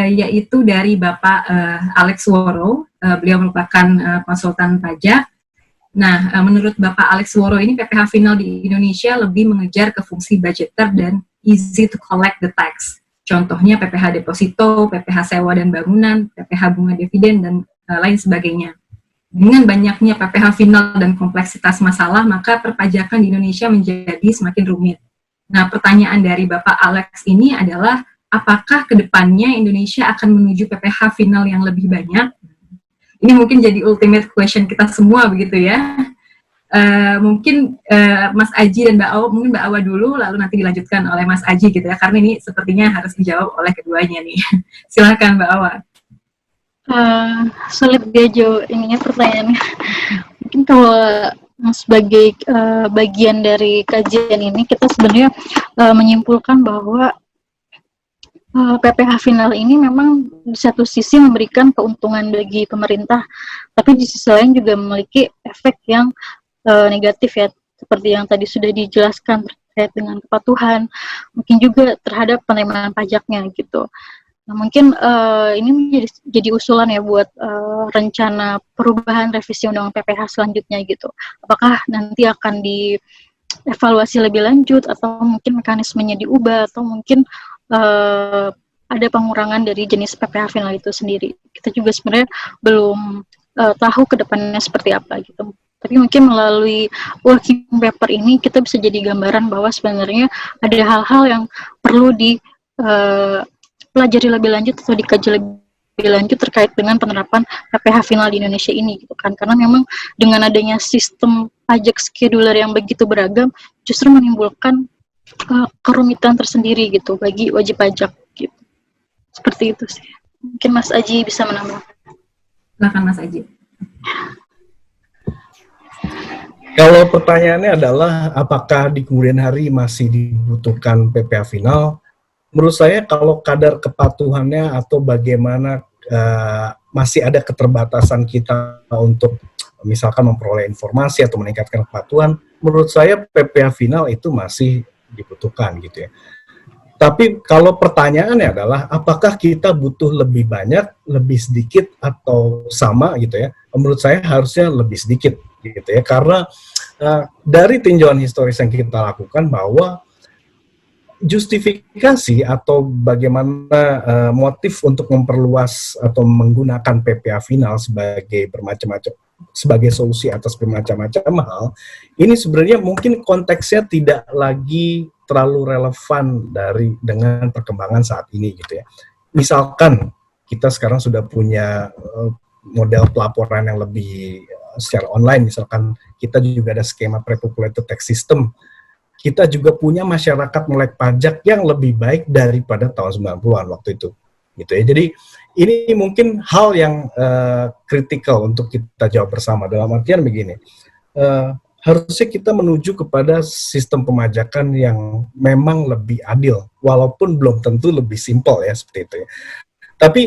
yaitu dari Bapak Alex Woro. Beliau merupakan konsultan pajak. Nah, menurut Bapak Alex Woro ini PPh final di Indonesia lebih mengejar ke fungsi budgeter dan easy to collect the tax. Contohnya PPh deposito, PPh sewa dan bangunan, PPh bunga dividen, dan lain sebagainya. Dengan banyaknya PPh final dan kompleksitas masalah, maka perpajakan di Indonesia menjadi semakin rumit. Nah, pertanyaan dari Bapak Alex ini adalah, apakah ke depannya Indonesia akan menuju PPh final yang lebih banyak? Ini mungkin jadi ultimate question kita semua begitu ya. Mungkin Mas Aji dan Mbak Awa, mungkin Mbak Awa dulu, lalu nanti dilanjutkan oleh Mas Aji gitu ya, karena ini sepertinya harus dijawab oleh keduanya nih. Silakan Mbak Awa. Sulit dia jawab ininya pertanyaannya. Mungkin kalau sebagai bagian dari kajian ini kita sebenarnya menyimpulkan bahwa PPh final ini memang di satu sisi memberikan keuntungan bagi pemerintah, tapi di sisi lain juga memiliki efek yang negatif ya, seperti yang tadi sudah dijelaskan terkait dengan kepatuhan, mungkin juga terhadap penerimaan pajaknya gitu. Nah, mungkin ini jadi usulan ya buat rencana perubahan revisi undang-undang PPh selanjutnya gitu. Apakah nanti akan dievaluasi lebih lanjut atau mungkin mekanismenya diubah atau mungkin ada pengurangan dari jenis PPh final itu sendiri. Kita juga sebenarnya belum tahu ke depannya seperti apa gitu. Tapi mungkin melalui working paper ini kita bisa jadi gambaran bahwa sebenarnya ada hal-hal yang perlu dipelajari lebih lanjut atau dikaji lebih lebih lanjut terkait dengan penerapan PPh final di Indonesia ini gitu kan, karena memang dengan adanya sistem pajak scheduler yang begitu beragam justru menimbulkan kerumitan tersendiri gitu bagi wajib pajak gitu. Seperti itu sih. Mungkin Mas Aji bisa menambah. Silakan Mas Aji. Kalau pertanyaannya adalah apakah di kemudian hari masih dibutuhkan PPh final? Menurut saya kalau kadar kepatuhannya atau bagaimana masih ada keterbatasan kita untuk misalkan memperoleh informasi atau meningkatkan kepatuhan, menurut saya PPh final itu masih dibutuhkan gitu ya. Tapi kalau pertanyaannya adalah apakah kita butuh lebih banyak, lebih sedikit atau sama gitu ya? Menurut saya harusnya lebih sedikit gitu ya, karena dari tinjauan historis yang kita lakukan bahwa justifikasi atau bagaimana motif untuk memperluas atau menggunakan PPh final sebagai bermacam-macam sebagai solusi atas bermacam-macam hal, ini sebenarnya mungkin konteksnya tidak lagi terlalu relevan dengan perkembangan saat ini gitu ya. Misalkan kita sekarang sudah punya model pelaporan yang lebih secara online, misalkan kita juga ada skema pre-populated tax system, kita juga punya masyarakat melek pajak yang lebih baik daripada tahun 90-an waktu itu gitu ya. Jadi ini mungkin hal yang kritikal untuk kita jawab bersama, dalam artian begini, harusnya kita menuju kepada sistem pemajakan yang memang lebih adil, walaupun belum tentu lebih simpel ya seperti itu ya. Tapi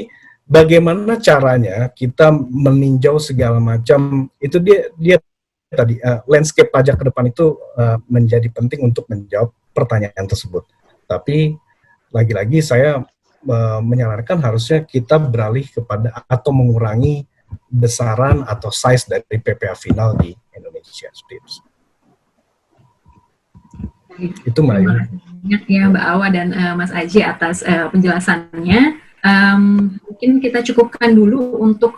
bagaimana caranya kita meninjau segala macam, itu dia tadi landscape pajak ke depan itu menjadi penting untuk menjawab pertanyaan tersebut. Tapi lagi-lagi saya menyarankan harusnya kita beralih kepada atau mengurangi besaran atau size dari PPh final di Indonesia seperti itu. Itu Mbak Ayu. Banyak ya Mbak Awa dan Mas Aji atas penjelasannya. Mungkin kita cukupkan dulu untuk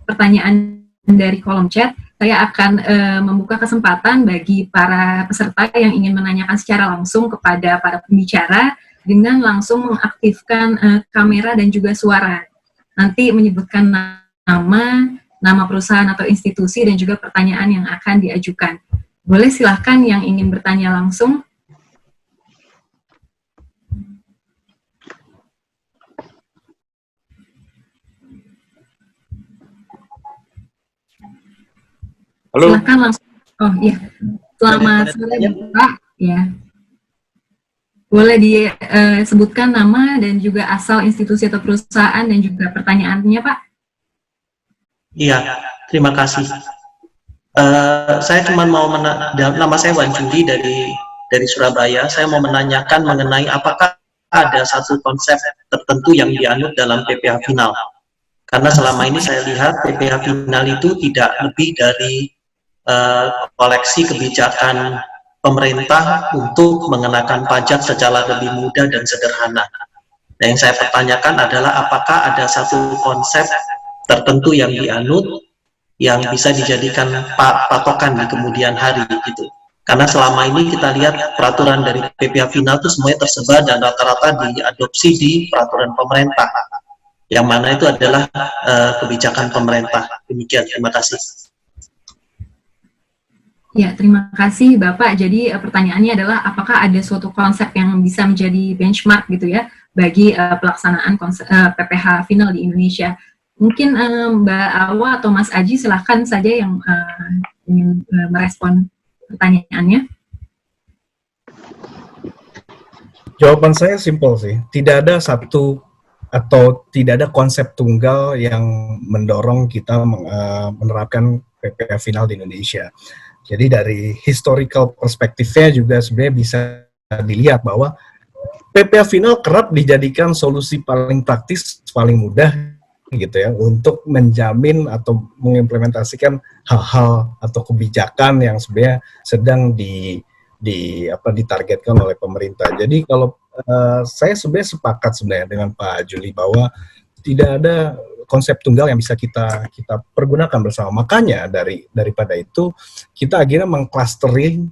pertanyaan dari kolom chat. Saya akan membuka kesempatan bagi para peserta yang ingin menanyakan secara langsung kepada para pembicara dengan langsung mengaktifkan kamera dan juga suara. Nanti menyebutkan nama perusahaan atau institusi dan juga pertanyaan yang akan diajukan. Boleh silahkan yang ingin bertanya langsung. Halo. Silahkan langsung. Oh iya. Selamat sore Bapak. Ya. Boleh disebutkan nama dan juga asal institusi atau perusahaan dan juga pertanyaannya, Pak? Iya, terima kasih. Saya cuma mau nama saya Wan Juli dari Surabaya. Saya mau menanyakan mengenai apakah ada satu konsep tertentu yang dianut dalam PPh final. Karena selama ini saya lihat PPh final itu tidak lebih dari koleksi kebijakan pemerintah untuk mengenakan pajak secara lebih mudah dan sederhana. Nah, yang saya pertanyakan adalah apakah ada satu konsep tertentu yang dianut yang bisa dijadikan patokan di kemudian hari gitu. Karena selama ini kita lihat peraturan dari PPh final itu semuanya tersebar dan rata-rata diadopsi di peraturan pemerintah. Yang mana itu adalah kebijakan pemerintah. Demikian, terima kasih. Ya, terima kasih Bapak. Jadi pertanyaannya adalah apakah ada suatu konsep yang bisa menjadi benchmark gitu ya bagi pelaksanaan PPh final di Indonesia. Mungkin Mbak Awa atau Mas Aji silahkan saja yang ingin merespon pertanyaannya. Jawaban saya simpel sih, tidak ada satu atau tidak ada konsep tunggal yang mendorong kita menerapkan PPh final di Indonesia. Jadi dari historical perspektifnya juga sebenarnya bisa dilihat bahwa PPh final kerap dijadikan solusi paling praktis, paling mudah gitu ya untuk menjamin atau mengimplementasikan hal-hal atau kebijakan yang sebenarnya sedang ditargetkan oleh pemerintah. Jadi kalau saya sebenarnya sepakat sebenarnya dengan Pak Juli bahwa tidak ada konsep tunggal yang bisa kita pergunakan bersama. Makanya daripada itu kita akhirnya mengklastering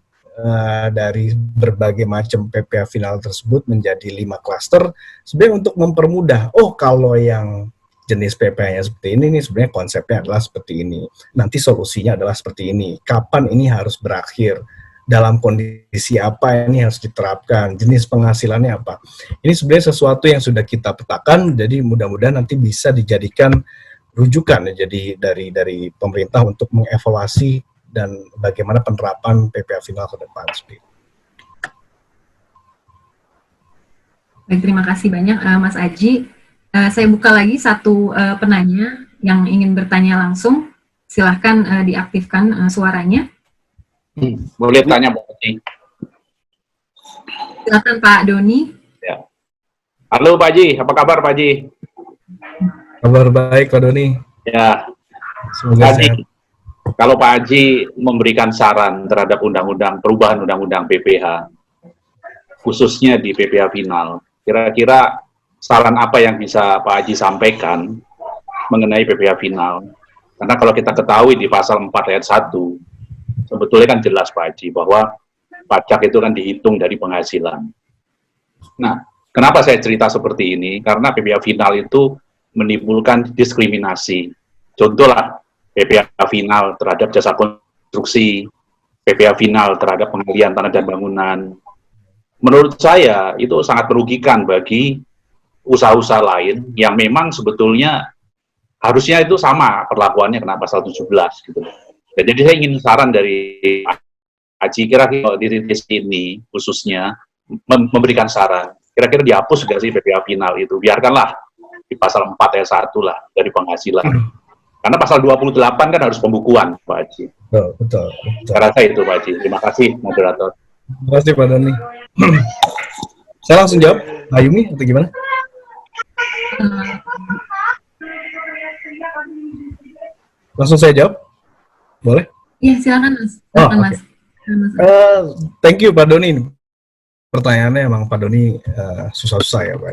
dari berbagai macam PPh final tersebut menjadi 5 klaster sebenarnya untuk mempermudah. Oh, kalau yang jenis PPh-nya seperti ini, nih sebenarnya konsepnya adalah seperti ini. Nanti solusinya adalah seperti ini. Kapan ini harus berakhir? Dalam kondisi apa ini harus diterapkan? Jenis penghasilannya apa? Ini sebenarnya sesuatu yang sudah kita petakan, jadi mudah-mudahan nanti bisa dijadikan rujukan ya, jadi dari pemerintah untuk mengevaluasi dan bagaimana penerapan PPh final ke depan. Baik, terima kasih banyak Mas Aji. Saya buka lagi satu penanya yang ingin bertanya langsung. Silahkan diaktifkan suaranya. Boleh tanya, Pak Haji. Silakan Pak Doni. Ya. Halo Pak Haji, apa kabar Pak Haji? Kabar baik Pak Doni. Ya, Semoga Pak Haji, sehat. kalau Pak Haji memberikan saran terhadap perubahan undang-undang PPh, khususnya di PPh final, kira-kira saran apa yang bisa Pak Haji sampaikan mengenai PPh final? Karena kalau kita ketahui di pasal 4 ayat 1, sebetulnya kan jelas Pak Haji bahwa pajak itu kan dihitung dari penghasilan. Nah, kenapa saya cerita seperti ini? Karena PPh final itu menimbulkan diskriminasi. Contohlah, PPh final terhadap jasa konstruksi, PPh final terhadap pengalihan tanah dan bangunan. Menurut saya, itu sangat merugikan bagi usaha-usaha lain yang memang sebetulnya harusnya itu sama perlakuannya kena pasal 17 gitu. Dan jadi saya ingin saran dari Haji, kira-kira di titik ini khususnya memberikan saran. Kira-kira dihapus nggak sih PPh final itu? Biarkanlah di pasal 4 ayat 1 lah dari penghasilan. Karena pasal 28 kan harus pembukuan, Pak Haji. Betul. Saya rasa itu, Pak Haji. Terima kasih, moderator. Terima kasih Pak Doni. Saya langsung jawab, Ayumi atau gimana? Langsung saya jawab? Boleh? Iya, silakan Mas. Silakan Mas. Thank you Pak Doni. Pertanyaannya emang Pak Doni susah-susah ya Pak.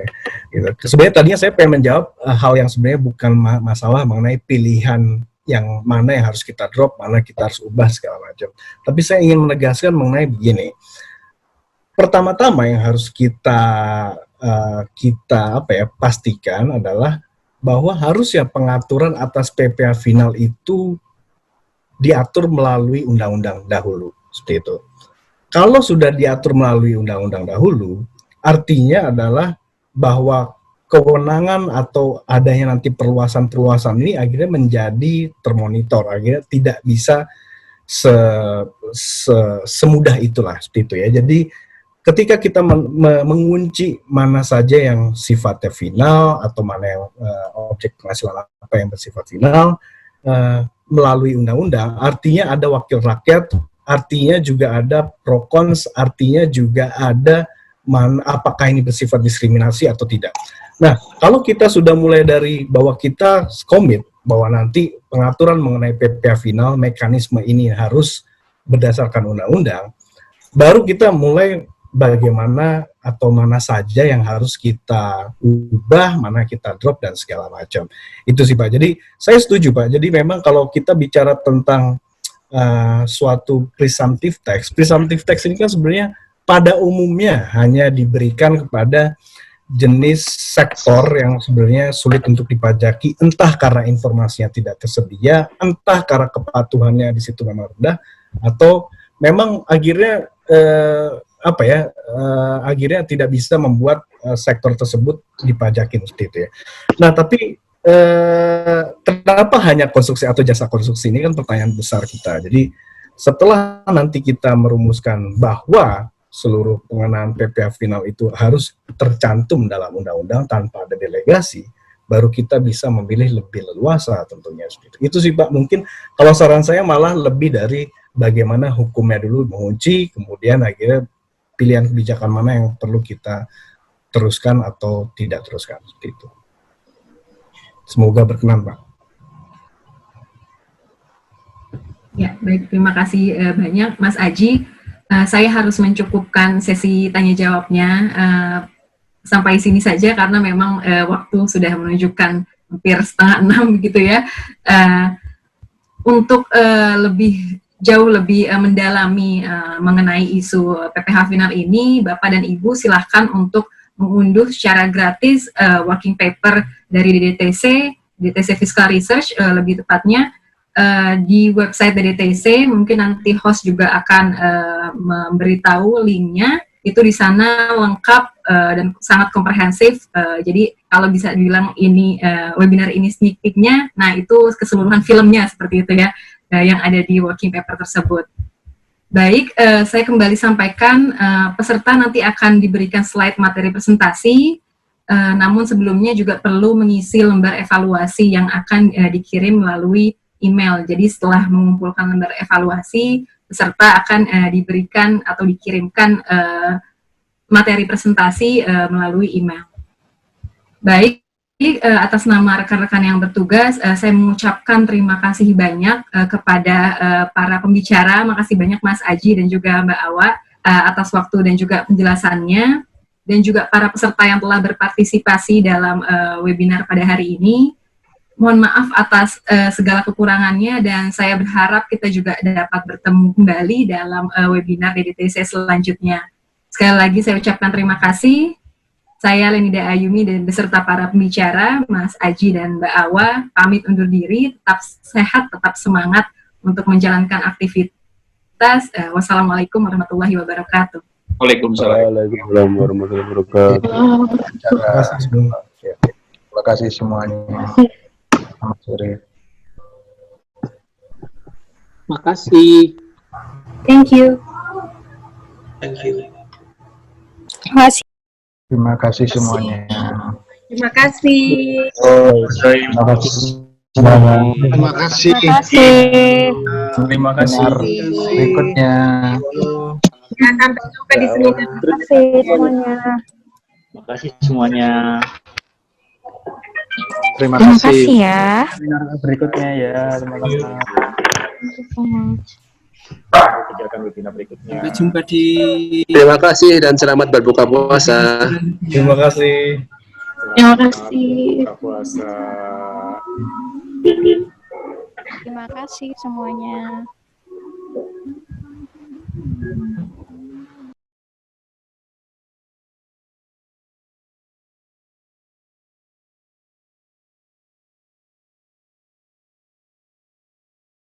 Gitu. Sebenarnya tadinya saya pengen menjawab hal yang sebenarnya bukan masalah mengenai pilihan yang mana yang harus kita drop, mana kita harus ubah segala macam. Tapi saya ingin menegaskan mengenai begini. Pertama-tama yang harus kita pastikan adalah bahwa harusnya pengaturan atas PPh final itu diatur melalui undang-undang dahulu, seperti itu. Kalau sudah diatur melalui undang-undang dahulu, artinya adalah bahwa kewenangan atau adanya nanti perluasan-perluasan ini akhirnya menjadi termonitor, akhirnya tidak bisa semudah itulah, seperti itu ya. Jadi ketika kita mengunci mana saja yang sifatnya final atau mana yang objek penghasilan apa yang bersifat final melalui undang-undang, artinya ada wakil rakyat, artinya juga ada pro cons, artinya juga ada apakah ini bersifat diskriminasi atau tidak. Nah, kalau kita sudah mulai dari bahwa kita komit bahwa nanti pengaturan mengenai PPh final, mekanisme ini harus berdasarkan undang-undang, baru kita mulai bagaimana atau mana saja yang harus kita ubah, mana kita drop dan segala macam. Itu sih Pak. Jadi saya setuju Pak. Jadi memang kalau kita bicara tentang suatu presumptive tax ini kan sebenarnya pada umumnya hanya diberikan kepada jenis sektor yang sebenarnya sulit untuk dipajaki, entah karena informasinya tidak tersedia, entah karena kepatuhannya di situ memang rendah, atau memang akhirnya akhirnya tidak bisa membuat sektor tersebut dipajakin seperti itu ya. Nah, tapi kenapa hanya konstruksi atau jasa konstruksi, ini kan pertanyaan besar kita. Jadi setelah nanti kita merumuskan bahwa seluruh pengenaan PPh final itu harus tercantum dalam undang-undang tanpa ada delegasi, baru kita bisa memilih lebih leluasa tentunya. Itu sih Pak, mungkin kalau saran saya malah lebih dari bagaimana hukumnya dulu mengunci, kemudian akhirnya pilihan kebijakan mana yang perlu kita teruskan atau tidak teruskan, seperti itu. Semoga berkenan, Pak. Ya, baik. Terima kasih banyak, Mas Aji. Saya harus mencukupkan sesi tanya jawabnya sampai sini saja karena memang waktu sudah menunjukkan hampir 5:30 begitu ya. Untuk jauh lebih mendalami mengenai isu PPh final ini, Bapak dan Ibu silahkan untuk mengunduh secara gratis working paper dari DDTC DTC Fiscal Research, lebih tepatnya di website DTC. Mungkin nanti host juga akan memberitahu linknya. Itu di sana lengkap dan sangat komprehensif. Jadi kalau bisa dibilang ini webinar ini sneak peek-nya, nah itu keseluruhan filmnya seperti itu ya, yang ada di working paper tersebut. Baik, saya kembali sampaikan, peserta nanti akan diberikan slide materi presentasi, namun sebelumnya juga perlu mengisi lembar evaluasi yang akan dikirim melalui email. Jadi setelah mengumpulkan lembar evaluasi, peserta akan diberikan atau dikirimkan materi presentasi melalui email. Baik, atas nama rekan-rekan yang bertugas, saya mengucapkan terima kasih banyak kepada para pembicara. Makasih banyak Mas Aji dan juga Mbak Awa atas waktu dan juga penjelasannya, dan juga para peserta yang telah berpartisipasi dalam webinar pada hari ini. Mohon maaf atas segala kekurangannya, dan saya berharap kita juga dapat bertemu kembali dalam webinar DDTC selanjutnya. Sekali lagi saya ucapkan terima kasih. Saya Lenida Ayumi dan beserta para pembicara, Mas Aji dan Mbak Awa, pamit undur diri. Tetap sehat, tetap semangat untuk menjalankan aktivitas. Wassalamualaikum warahmatullahi wabarakatuh. Waalaikumsalam. Waalaikumsalam warahmatullahi wabarakatuh. Terima kasih semuanya. Selamat sore. Makasih. Thank you. Thank you. Terima kasih. Terima kasih semuanya. Terima kasih. Terima kasih semuanya. Terima kasih. Terima kasih. Berikutnya. Ya, sampai jumpa di sini. Terima kasih semuanya. Makasih semuanya. Terima Terima kasih. kasih ya. Berikutnya ya. Terima kasih. Kegiatan webinar berikutnya. Sampai jumpa di Terima kasih dan selamat berbuka puasa. Terima kasih. Terima kasih. Buka puasa. Terima kasih semuanya.